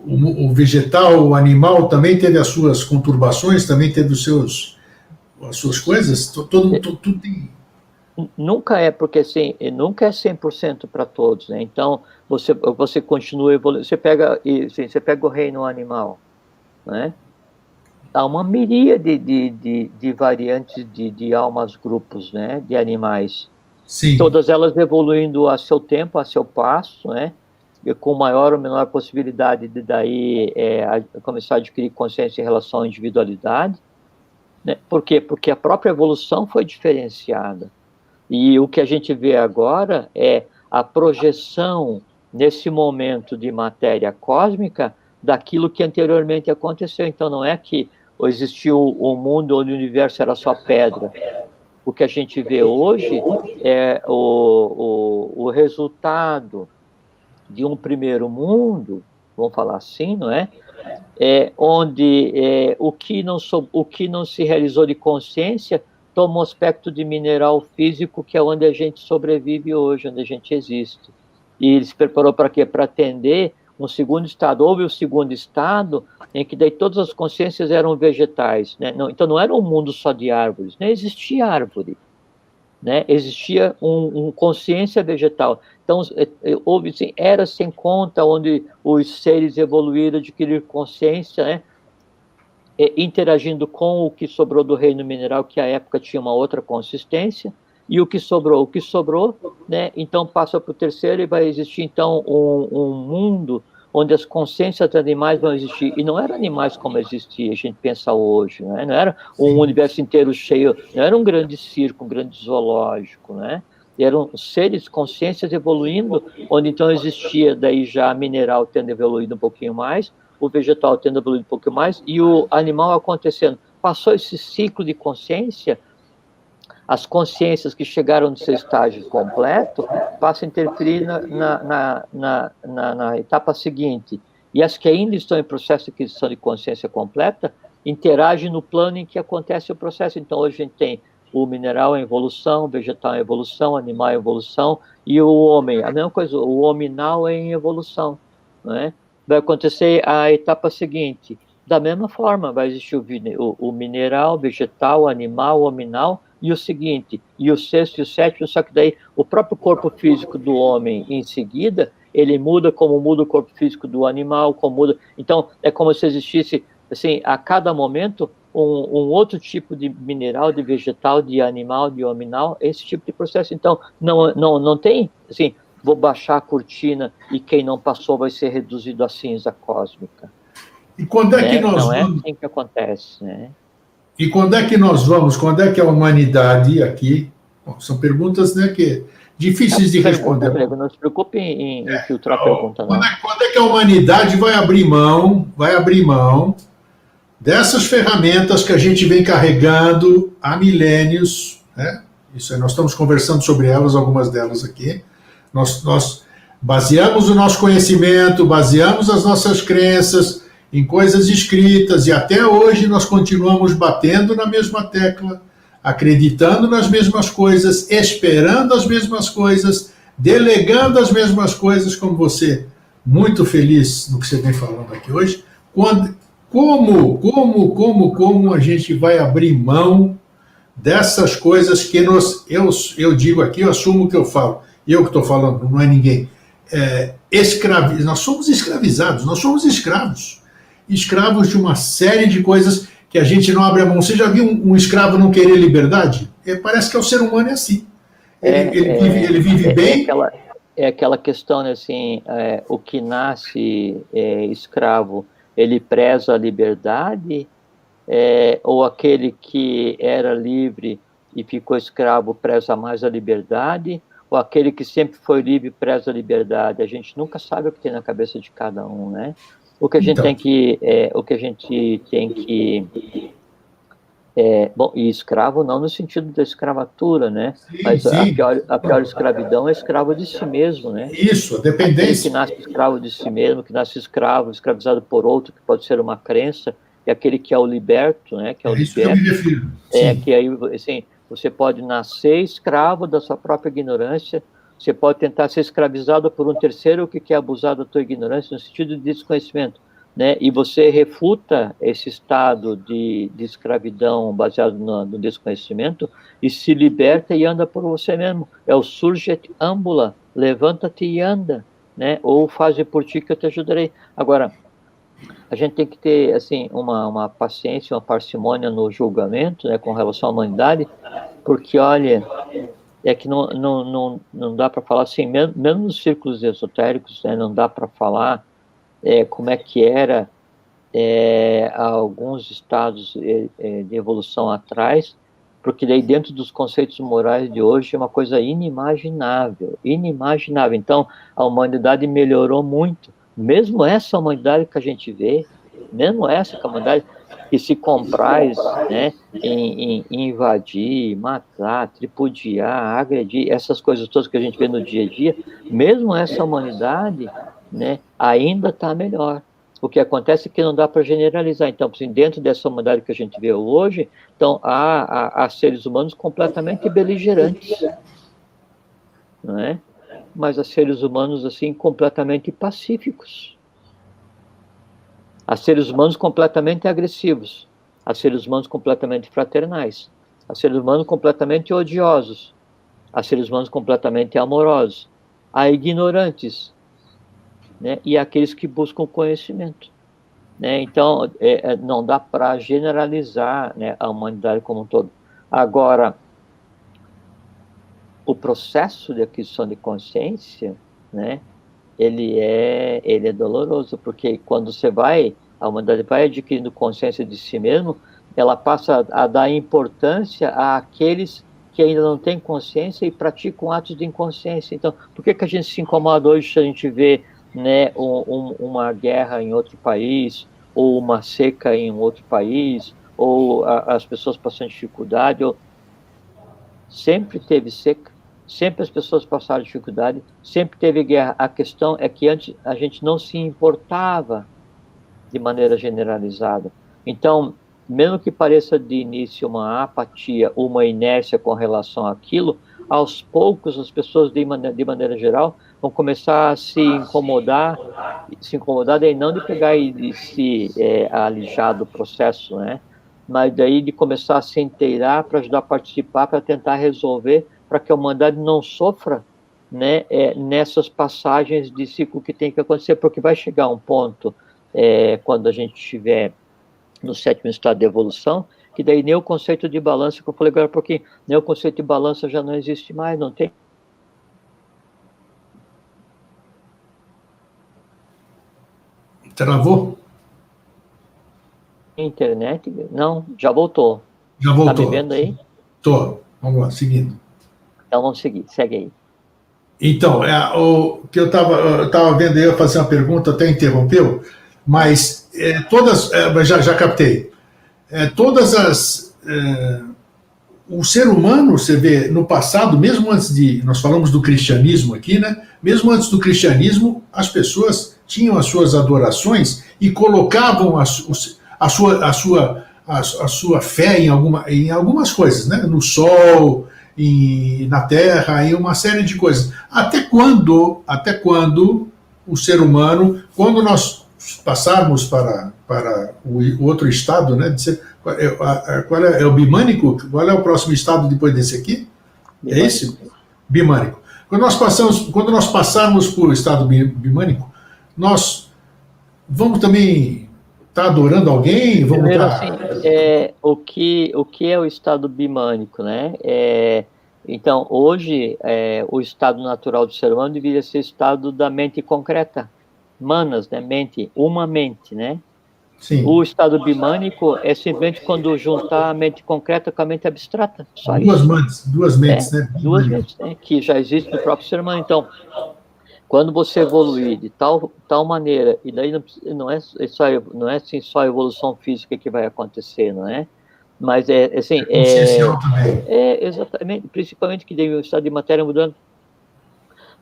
o vegetal, o animal também teve as suas conturbações, também teve as suas coisas, tudo tem...
Nunca é, porque assim, nunca é 100% para todos, né? Então, você continua evoluindo. Você pega o reino animal, né? Há uma miríade de variantes de almas, grupos, né? De animais.
Sim.
Todas elas evoluindo a seu tempo, a seu passo, né? E com maior ou menor possibilidade de daí começar a adquirir consciência em relação à individualidade. Né? Por quê? Porque a própria evolução foi diferenciada. E o que a gente vê agora é a projeção, nesse momento de matéria cósmica, daquilo que anteriormente aconteceu. Então, não é que existiu um mundo onde o universo era só pedra. O que a gente vê hoje é o resultado de um primeiro mundo, vamos falar assim, não é? Onde o que não se realizou de consciência toma um aspecto de mineral físico, que é onde a gente sobrevive hoje, onde a gente existe. E ele se preparou para quê? Para atender um segundo estado. Houve o segundo estado, em que daí todas as consciências eram vegetais, né? Então não era um mundo só de árvores, não existia árvore, né? Existia consciência vegetal. Então houve, sim, era sem conta onde os seres evoluíram, adquiriram consciência, né? interagindo com o que sobrou do reino mineral, que à época tinha uma outra consistência, e o que sobrou, né, então passa para o terceiro e vai existir então um mundo onde as consciências dos animais vão existir, e não eram animais como existia, a gente pensa hoje, né? Não era um universo inteiro cheio, não era um grande circo, um grande zoológico, né? Eram seres, consciências evoluindo, onde então existia daí já mineral tendo evoluído um pouquinho mais, o vegetal tendo evoluído um pouquinho mais, e o animal acontecendo. Passou esse ciclo de consciência, as consciências que chegaram no seu estágio completo passam a interferir na etapa seguinte. E as que ainda estão em processo de aquisição de consciência completa interagem no plano em que acontece o processo. Então, hoje a gente tem o mineral em evolução, o vegetal em evolução, o animal em evolução, e o homem, a mesma coisa, o hominal em evolução, né? Vai acontecer a etapa seguinte. Da mesma forma, vai existir o mineral, vegetal, animal, hominal, e o seguinte, e o sexto e o sétimo, só que daí o próprio corpo físico do homem, em seguida, ele muda como muda o corpo físico do animal, como muda... Então, é como se existisse, assim, a cada momento, um outro tipo de mineral, de vegetal, de animal, de hominal, esse tipo de processo. Então, não tem, assim, vou baixar a cortina e quem não passou vai ser reduzido a cinza cósmica.
E quando é que nós
não
vamos...
é assim que acontece, né?
E quando é que nós vamos? Quando é que a humanidade aqui... Bom, são perguntas, né, que difíceis de responder.
Não se preocupe em filtrar a pergunta, não.
Quando é que a humanidade vai abrir mão dessas ferramentas que a gente vem carregando há milênios, né? Isso aí, nós estamos conversando sobre elas, algumas delas aqui. Nós baseamos o nosso conhecimento, baseamos as nossas crenças em coisas escritas, e até hoje nós continuamos batendo na mesma tecla, acreditando nas mesmas coisas, esperando as mesmas coisas, delegando as mesmas coisas, como você, muito feliz no que você vem falando aqui hoje. Como a gente vai abrir mão dessas coisas que eu digo aqui, eu assumo o que eu falo, eu que estou falando, não é ninguém. Nós somos escravizados, nós somos escravos de uma série de coisas que a gente não abre a mão. Você já viu um escravo não querer liberdade? Parece que o ser humano é assim. Ele vive bem.
É aquela questão, né, assim, o que nasce escravo, ele preza a liberdade, ou aquele que era livre e ficou escravo preza mais a liberdade, ou aquele que sempre foi livre preza a liberdade? A gente nunca sabe o que tem na cabeça de cada um, né? O que a gente tem que bom, e escravo não no sentido da escravatura, né? Sim, mas sim. A pior escravidão é escravo de si mesmo, né?
Isso, a dependência.
Aquele que nasce escravo de si mesmo, que nasce escravizado por outro, que pode ser uma crença, e aquele que é o liberto, né? Que é o
isso liberto, que eu me refiro.
Que aí, assim, você pode nascer escravo da sua própria ignorância, você pode tentar ser escravizado por um terceiro que quer abusar da tua ignorância, no sentido de desconhecimento, né? E você refuta esse estado de escravidão baseado no desconhecimento e se liberta e anda por você mesmo. É o surget ambula, levanta-te e anda, né? Ou faze por ti que eu te ajudarei. Agora, a gente tem que ter, assim, uma paciência, uma parcimônia no julgamento, né, com relação à humanidade, porque, olha, é que não dá para falar assim, mesmo nos círculos esotéricos, né, não dá para falar como é que era alguns estados de evolução atrás, porque daí dentro dos conceitos morais de hoje é uma coisa inimaginável. Então, a humanidade melhorou muito, mesmo essa humanidade que a gente vê, mesmo essa humanidade que se compraz, né, em invadir, matar, tripudiar, agredir, essas coisas todas que a gente vê no dia a dia, mesmo essa humanidade, né, ainda está melhor. O que acontece é que não dá para generalizar. Então, assim, dentro dessa humanidade que a gente vê hoje, então, há seres humanos completamente beligerantes, não é? Mas há seres humanos, assim, completamente pacíficos. Há seres humanos completamente agressivos. Há seres humanos completamente fraternais. Há seres humanos completamente odiosos. Há seres humanos completamente amorosos. Há ignorantes, né? E há aqueles que buscam conhecimento. né? Então, não dá para generalizar, né, a humanidade como um todo. Agora, o processo de aquisição de consciência, né, ele é doloroso, porque quando a humanidade vai adquirindo consciência de si mesmo, ela passa a dar importância àqueles que ainda não têm consciência e praticam atos de inconsciência. Então, por que a gente se incomoda hoje se a gente vê, né, uma guerra em outro país, ou uma seca em um outro país, ou as pessoas passando dificuldade? Sempre teve seca, sempre as pessoas passaram dificuldade, sempre teve guerra. A questão é que antes a gente não se importava de maneira generalizada. Então, mesmo que pareça de início uma apatia, uma inércia com relação àquilo, aos poucos as pessoas, de maneira geral, vão começar a se incomodar daí não de pegar e de se alijar do processo, né? Mas daí de começar a se inteirar para ajudar a participar, para tentar resolver, para que a humanidade não sofra, né, nessas passagens de ciclo que tem que acontecer, porque vai chegar um ponto, quando a gente estiver no 7º estado de evolução, que daí nem o conceito de balança, que eu falei agora um pouquinho, nem o conceito de balança já não existe mais, não tem.
Travou?
Internet? Não, já voltou.
Já
Tá me
voltou.
vendo aí?
Tô. Vamos lá, seguindo.
Então vamos seguir, segue aí.
Então, o que eu estava vendo, eu ia fazer uma pergunta, até interrompeu, mas já captei. Todas as. O ser humano, você vê, no passado, mesmo antes de. Nós falamos do cristianismo aqui, né? Mesmo antes do cristianismo, as pessoas tinham as suas adorações e colocavam a sua fé em algumas coisas, né? No sol, na terra, em uma série de coisas. Até quando o ser humano, quando nós passarmos para o outro estado, né? Qual é o bimânico? Qual é o próximo estado depois desse aqui?
Bimânico.
É esse? Bimânico. Quando nós passarmos por estado bimânico, nós vamos também estar adorando alguém? Vamos
Primeiro, assim, o que é o estado bimânico, né? Então, hoje, o estado natural do ser humano deveria ser o estado da mente concreta, manas, né? Uma mente, né?
Sim.
O estado bimânico é simplesmente quando juntar a mente concreta com a mente abstrata, só
Duas
isso.
mentes, né?
Duas mentes, né? Que já existe no próprio ser humano. Então, quando você evoluir de tal maneira, e daí não é assim só a evolução física que vai acontecer, não é? Mas assim,
consciencial também.
Exatamente, principalmente que daí o estado de matéria mudando,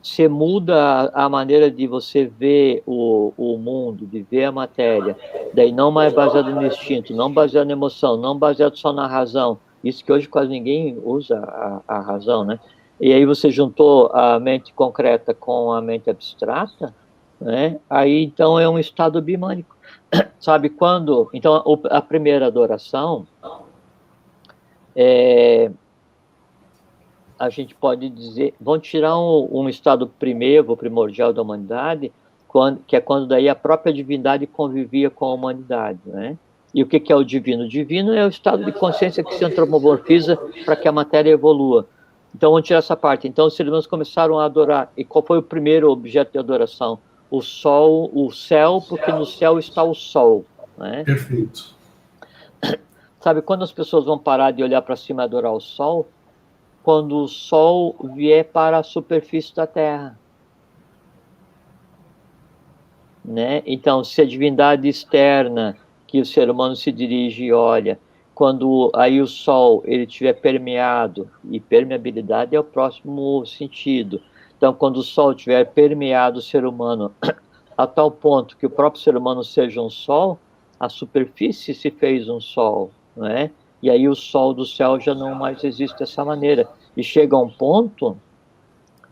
você muda a maneira de você ver o mundo, de ver a matéria, daí não mais baseado no instinto, não baseado na emoção, não baseado só na razão, isso que hoje quase ninguém usa a razão, né? E aí você juntou a mente concreta com a mente abstrata, né? Aí então é um estado bimânico. Sabe quando? Então a primeira adoração a gente pode dizer, vão tirar um estado primordial da humanidade, que é quando daí a própria divindade convivia com a humanidade, né? E o que é o divino? O divino é o estado de consciência que se antropomorfiza para que a matéria evolua. Então, vamos tirar essa parte. Então, os seres humanos começaram a adorar. E qual foi o primeiro objeto de adoração? O sol, o céu, porque no céu está o sol, né?
Perfeito.
Sabe, quando as pessoas vão parar de olhar para cima e adorar o sol, quando o sol vier para a superfície da Terra, né? Então, se a divindade externa que o ser humano se dirige e olha, quando aí o sol ele tiver permeado, e permeabilidade é o próximo sentido. Então, quando o sol tiver permeado o ser humano a tal ponto que o próprio ser humano seja um sol, a superfície se fez um sol, né? E aí o sol do céu já não mais existe dessa maneira. E chega a um ponto,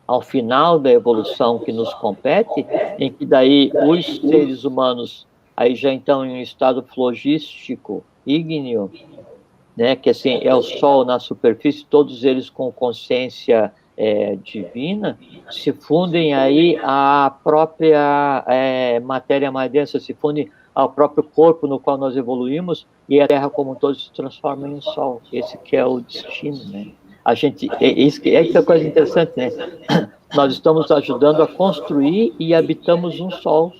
ao final da evolução que nos compete, em que daí os seres humanos, aí já então em um estado flogístico, ígneo, né, que assim é o sol na superfície, todos eles com consciência divina, se fundem aí à própria matéria mais densa, se fundem ao próprio corpo no qual nós evoluímos, e a Terra como um todo se transforma em um Sol. Esse que é o destino, né? A gente, isso que é a coisa interessante, né? Nós estamos ajudando a construir e habitamos um Sol,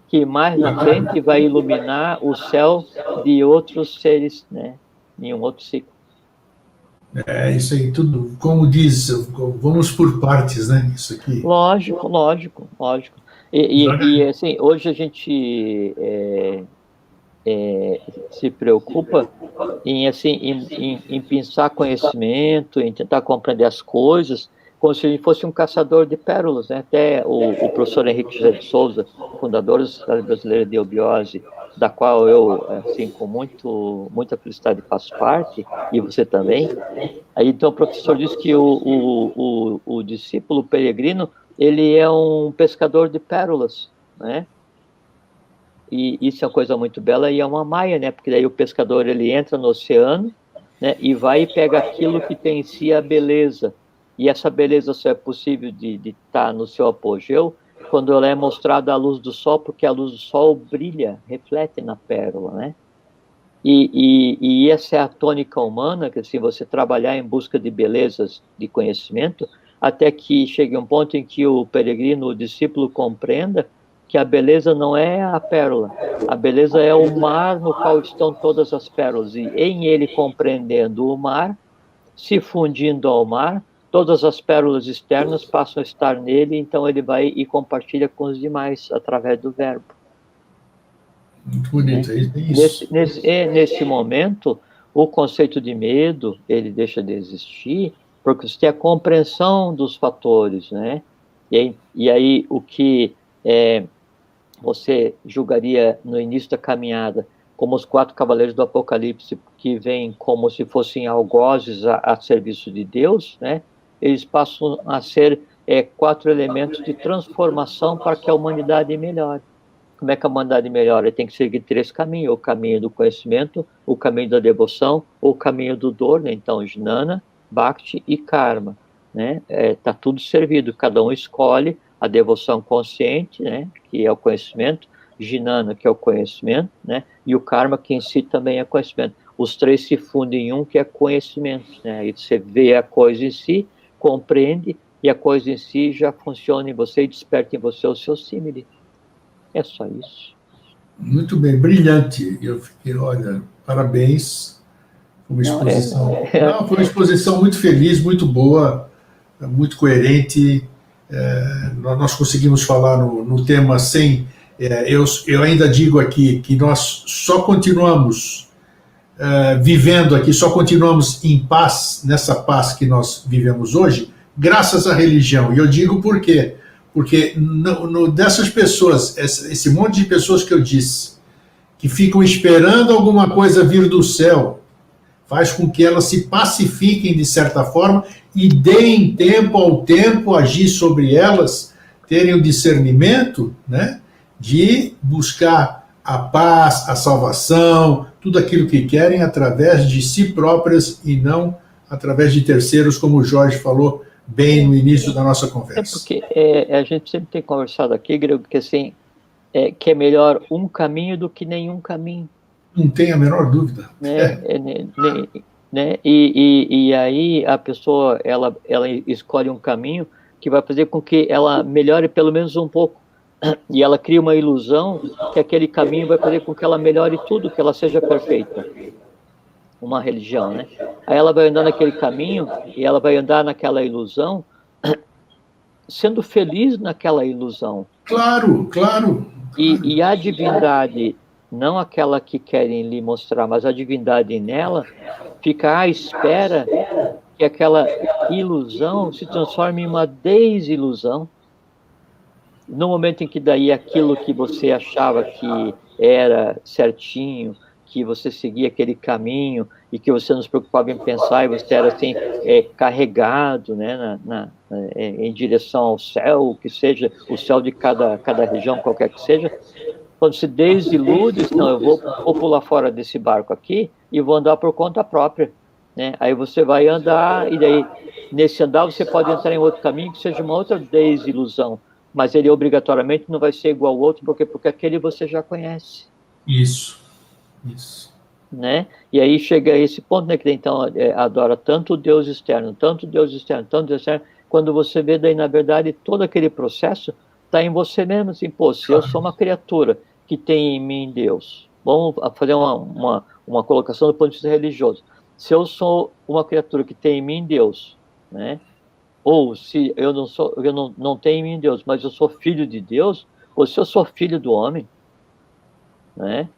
que mais na frente vai iluminar o céu de outros seres, né? Em um outro ciclo.
É isso aí, tudo, como diz, vamos por partes, né? Isso aqui.
Lógico, lógico, lógico. E assim, hoje a gente se preocupa em, assim, em pensar conhecimento, em tentar compreender as coisas, como se a gente fosse um caçador de pérolas, né? Até o professor Henrique José de Souza, fundador da Sociedade Brasileira de Eubiose, da qual eu, assim, com muita felicidade faço parte, e você também. Aí, então, o professor diz que o discípulo peregrino, ele é um pescador de pérolas, né? E isso é uma coisa muito bela e é uma maia, né? Porque daí o pescador, ele entra no oceano, né? E vai e pega aquilo que tem em si a beleza. E essa beleza só é possível de estar no seu apogeu quando ela é mostrada à luz do sol, porque a luz do sol brilha, reflete na pérola, né? E essa é a tônica humana, que assim, você trabalhar em busca de belezas, de conhecimento, até que chegue um ponto em que o peregrino, o discípulo, compreenda que a beleza não é a pérola, a beleza é o mar no qual estão todas as pérolas, e em ele compreendendo o mar, se fundindo ao mar, todas as pérolas externas passam a estar nele, então ele vai e compartilha com os demais através do verbo.
Muito bonito, é isso.
Nesse momento, o conceito de medo, ele deixa de existir, porque você tem a compreensão dos fatores, né? E aí o que você julgaria no início da caminhada como os 4 cavaleiros do Apocalipse, que vêm como se fossem algozes a serviço de Deus, né? Eles passam a ser 4 elementos de transformação para que a humanidade melhore. Como é que a humanidade melhora? Ele tem que seguir 3 caminhos: o caminho do conhecimento, o caminho da devoção, o caminho do dor, né? Então, Jnana, Bhakti e Karma, né? Tá tudo servido, cada um escolhe a devoção consciente, né? Que é o conhecimento, Jnana, que é o conhecimento, né? E o Karma, que em si também é conhecimento. Os 3 se fundem em um, que é conhecimento, né? Aí você vê a coisa em si, compreende, e a coisa em si já funciona em você e desperta em você o seu símile. É só isso.
Muito bem, brilhante. Eu fiquei, olha, parabéns. Uma exposição. Não, foi uma exposição muito feliz, muito boa, muito coerente. Nós conseguimos falar no tema sem. Eu ainda digo aqui que nós só continuamos vivendo aqui, só continuamos em paz, nessa paz que nós vivemos hoje, graças à religião. E eu digo por quê? Porque dessas pessoas, esse monte de pessoas que eu disse, que ficam esperando alguma coisa vir do céu, faz com que elas se pacifiquem de certa forma e deem tempo ao tempo agir sobre elas, terem o discernimento, né, de buscar a paz, a salvação, tudo aquilo que querem através de si próprias e não através de terceiros, como o Jorge falou bem no início da nossa conversa.
Porque a gente sempre tem conversado aqui, Grego, que assim, que é melhor um caminho do que nenhum caminho.
Não tem a menor dúvida.
Né? E aí a pessoa, ela escolhe um caminho que vai fazer com que ela melhore pelo menos um pouco. E ela cria uma ilusão que aquele caminho vai fazer com que ela melhore tudo, que ela seja perfeita. Uma religião, né? Aí ela vai andar naquele caminho e ela vai andar naquela ilusão, sendo feliz naquela ilusão.
Claro, claro.
E a divindade, não aquela que querem lhe mostrar, mas a divindade nela, fica à espera que aquela ilusão se transforme em uma desilusão. No momento em que daí aquilo que você achava que era certinho, que você seguia aquele caminho e que você não se preocupava em pensar e você era assim, carregado, né, em direção ao céu, que seja o céu de cada região, qualquer que seja, quando se desilude, não, eu vou pular fora desse barco aqui e vou andar por conta própria, né? Aí você vai andar e daí, nesse andar, você pode entrar em outro caminho que seja uma outra desilusão. mas ele obrigatoriamente não vai ser igual ao outro, porque aquele você já conhece.
Isso.
Né? E aí chega a esse ponto, né, que então adora tanto o Deus externo, tanto o Deus externo, tanto o Deus externo, quando você vê daí, na verdade, todo aquele processo está em você mesmo, assim, pô, se eu sou uma criatura que tem em mim Deus, vamos fazer uma colocação do ponto de vista religioso, se eu sou uma criatura que tem em mim Deus, né, ou se eu não sou, eu não tenho em mim Deus, mas eu sou filho de Deus, ou se eu sou filho do homem, né,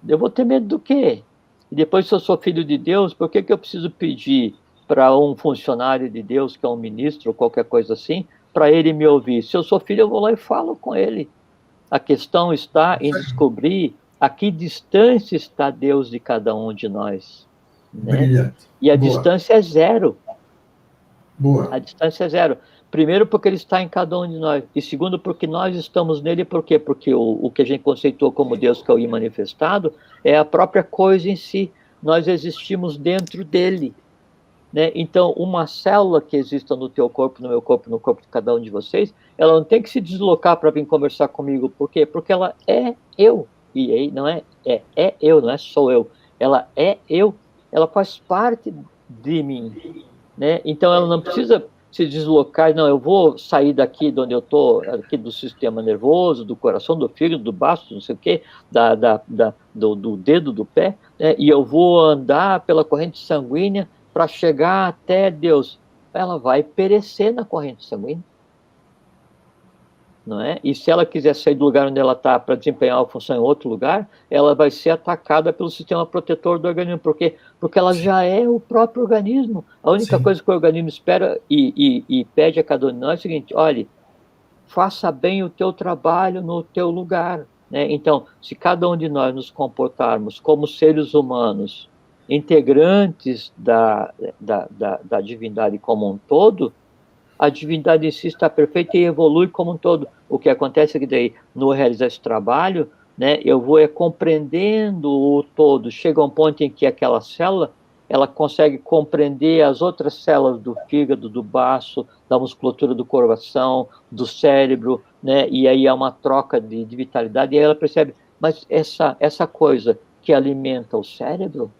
eu vou ter medo do quê? E depois, se eu sou filho de Deus, por que eu preciso pedir para um funcionário de Deus, que é um ministro ou qualquer coisa assim, para ele me ouvir? Se eu sou filho, eu vou lá e falo com ele. A questão está em descobrir a que distância está Deus de cada um de nós. Né?
Brilhante.
E a distância é zero.
Boa.
A distância é zero. Primeiro, porque ele está em cada um de nós. E segundo, porque nós estamos nele. Por quê? Porque o que a gente conceitou como Deus, que é o imanifestado, é a própria coisa em si. Nós existimos dentro dele. Né? Então, uma célula que exista no teu corpo, no meu corpo, no corpo de cada um de vocês, ela não tem que se deslocar para vir conversar comigo. Por quê? Porque ela é eu. E aí não é eu, não é só eu. Ela é eu. Ela faz parte de mim. Né? Então, ela não precisa se deslocar, não, eu vou sair daqui de onde eu estou, aqui do sistema nervoso, do coração, do fígado, do baço, não sei o quê, do dedo, do pé, né? E eu vou andar pela corrente sanguínea para chegar até Deus. Ela vai perecer na corrente sanguínea. Não é? E se ela quiser sair do lugar onde ela está para desempenhar uma função em outro lugar, ela vai ser atacada pelo sistema protetor do organismo. Por quê? Porque ela já é o próprio organismo. A única coisa que o organismo espera e pede a cada um de nós é o seguinte: olhe, faça bem o teu trabalho no teu lugar. Né? Então, se cada um de nós nos comportarmos como seres humanos, integrantes da divindade como um todo, a divindade em si está perfeita e evolui como um todo. O que acontece é que daí, no realizar esse trabalho, né, eu vou compreendendo o todo. Chega um ponto em que aquela célula, ela consegue compreender as outras células do fígado, do baço, da musculatura do coração, do cérebro, né, e aí há uma troca de vitalidade, e aí ela percebe, mas essa coisa que alimenta o cérebro,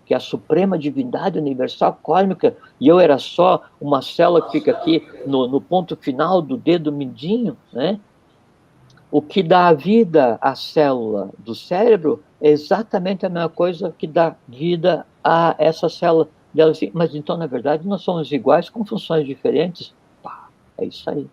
que é a suprema divindade universal cósmica, e eu era só uma célula que fica aqui no ponto final do dedo mindinho, né? O que dá vida à célula do cérebro é exatamente a mesma coisa que dá vida a essa célula dela. Assim, mas então, na verdade, nós somos iguais com funções diferentes? Pá, é isso aí.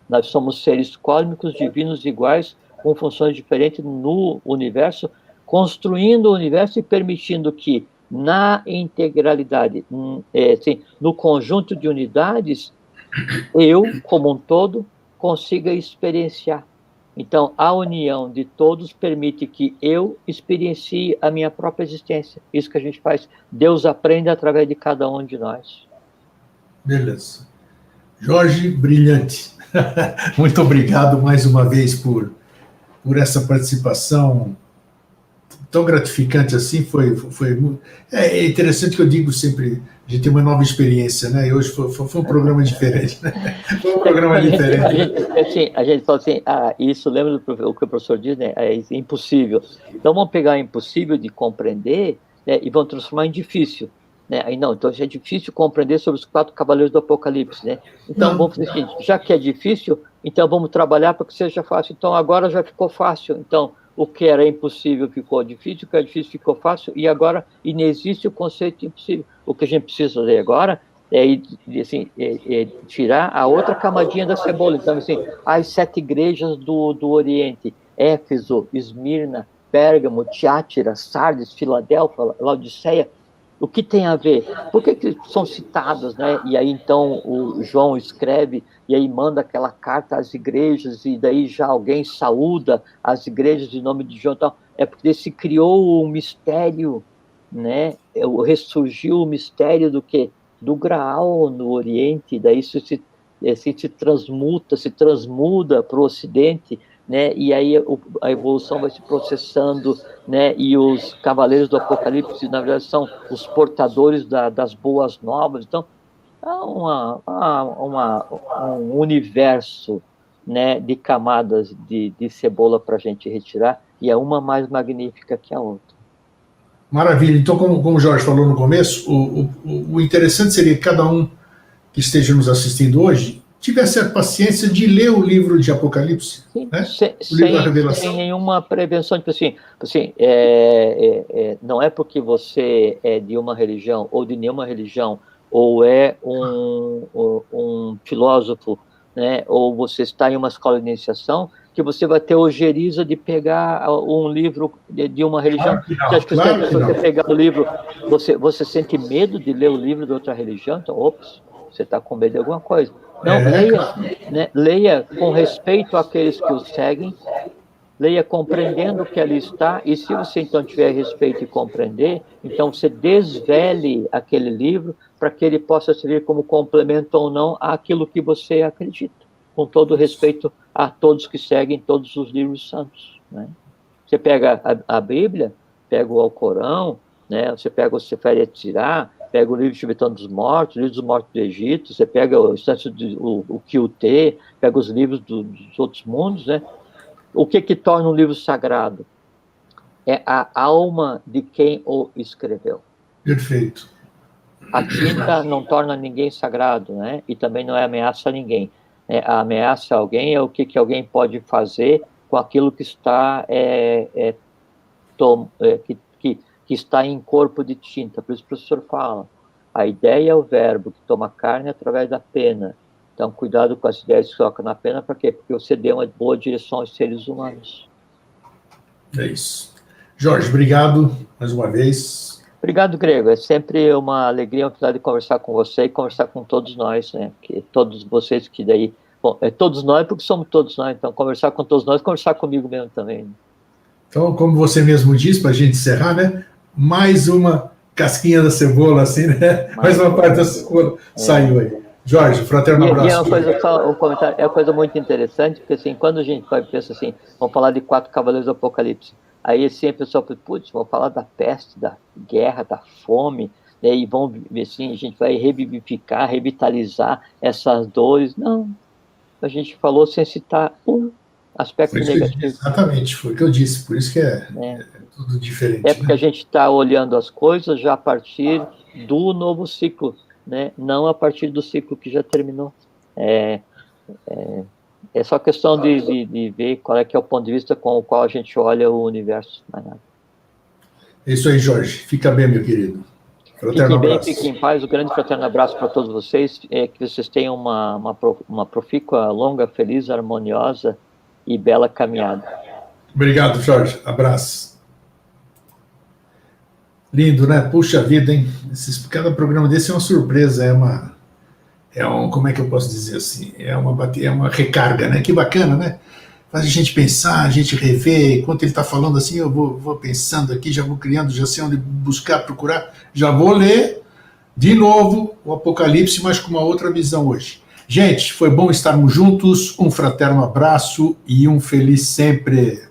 Nós somos seres cósmicos, divinos, iguais, com funções diferentes no universo, construindo o universo e permitindo que, na integralidade, assim, no conjunto de unidades, eu, como um todo, consiga experienciar. Então, a união de todos permite que eu experiencie a minha própria existência. Isso que a gente faz. Deus aprende através de cada um de nós.
Beleza. Jorge, brilhante. Muito obrigado mais uma vez por essa participação tão gratificante assim. É interessante que eu digo sempre, a gente tem uma nova experiência, né? E hoje foi um programa diferente, né? Foi um programa diferente.
A gente fala assim, isso lembra o que o professor diz, né? É impossível. Então vamos pegar impossível de compreender, né, e vamos transformar em difícil. Né? Aí não, então já é difícil compreender sobre os 4 cavaleiros do Apocalipse, né? Então vamos fazer o seguinte, já que é difícil, então vamos trabalhar para que seja fácil. Então agora já ficou fácil. Então o que era impossível ficou difícil, o que era difícil ficou fácil, e agora inexiste o conceito de impossível. O que a gente precisa fazer agora é tirar a outra camadinha da cebola. Então, assim, as 7 igrejas do Oriente, Éfeso, Esmirna, Pérgamo, Tiátira, Sardes, Filadélfia, Laodiceia, o que tem a ver? Por que são citadas, né? E aí, então, o João escreve, e aí manda aquela carta às igrejas, e daí já alguém saúda as igrejas em nome de João. Então, é porque se criou um mistério, né? Ressurgiu o mistério do quê? Do Graal no Oriente, daí isso se transmuda para o Ocidente, né? E aí a evolução vai se processando, né? E os cavaleiros do Apocalipse, na verdade, são os portadores das boas novas. Então, há um universo, né, de camadas de cebola para a gente retirar, e é uma mais magnífica que a outra.
Maravilha. Então, como o Jorge falou no começo, o interessante seria que cada um que esteja nos assistindo hoje tivesse a paciência de ler o livro de Apocalipse,
sim,
né? O livro da Revelação.
Sem nenhuma prevenção, tipo assim, não é porque você é de uma religião ou de nenhuma religião, ou é um filósofo, né, ou você está em uma escola de iniciação, que você vai ter ojeriza de pegar um livro de uma religião.
Claro que não,
Se você pegar o livro, você sente medo de ler o livro de outra religião? Então, ops, você está com medo de alguma coisa. Não, leia com respeito àqueles que o seguem, leia compreendendo o que ali está, e se você então tiver respeito e compreender, então você desvele aquele livro para que ele possa servir como complemento ou não àquilo que você acredita, com todo respeito a todos que seguem todos os livros santos, né? Você pega a Bíblia, pega o Alcorão, né? Você pega o Sefer Yetzirah, pega o livro de Tibetano dos Mortos, o livro dos Mortos do Egito, você pega o Kyuté, pega os livros dos outros mundos, né? O que torna um livro sagrado? É a alma de quem o escreveu.
Perfeito.
A tinta não torna ninguém sagrado, né? E também não é ameaça a ninguém. A ameaça a alguém é o que alguém pode fazer com aquilo que está que está em corpo de tinta. Por isso o professor fala, a ideia é o verbo que toma carne através da pena. Então, cuidado com as ideias que colocam na pena, para quê? Porque você deu uma boa direção aos seres humanos.
É isso. Jorge, obrigado mais uma vez.
Obrigado, Grego. É sempre uma alegria, uma oportunidade de conversar com você e conversar com todos nós, né? Que todos vocês que daí... Bom, todos nós, porque somos todos nós. Então, conversar com todos nós, conversar comigo mesmo também. Né?
Então, como você mesmo disse, para a gente encerrar, né? Mais uma casquinha da cebola, assim, né? Mais uma parte da cebola saiu aí. Jorge, fraterno abraço.
E é uma coisa, só um comentário, é uma coisa muito interessante, porque assim, quando a gente vai pensar assim, vamos falar de 4 cavaleiros do Apocalipse, aí assim, a pessoa pensa, putz, vamos falar da peste, da guerra, da fome, né, e vão ver assim, a gente vai revivificar, revitalizar essas dores. Não, a gente falou sem citar um aspecto negativo.
Exatamente, foi o que eu disse, por isso que é tudo diferente.
É porque a gente está olhando as coisas já a partir do novo ciclo, né? Não a partir do ciclo que já terminou. É só questão de ver qual é que é o ponto de vista com o qual a gente olha o universo. Mais nada. É
isso aí, Jorge. Fica bem, meu querido. Fraterno
fiquem bem,
abraço.
fiquem em paz. Um grande fraterno abraço para todos vocês. Que vocês tenham uma profícua, longa, feliz, harmoniosa e bela caminhada.
Obrigado, Jorge. Abraço. Lindo, né? Puxa vida, hein? Cada programa desse é uma surpresa, como é que eu posso dizer assim? É uma recarga, né? Que bacana, né? Faz a gente pensar, a gente rever. Enquanto ele está falando assim, eu vou pensando aqui, já vou criando, já sei onde buscar, procurar. Já vou ler de novo o Apocalipse, mas com uma outra visão hoje. Gente, foi bom estarmos juntos. Um fraterno abraço e um feliz sempre.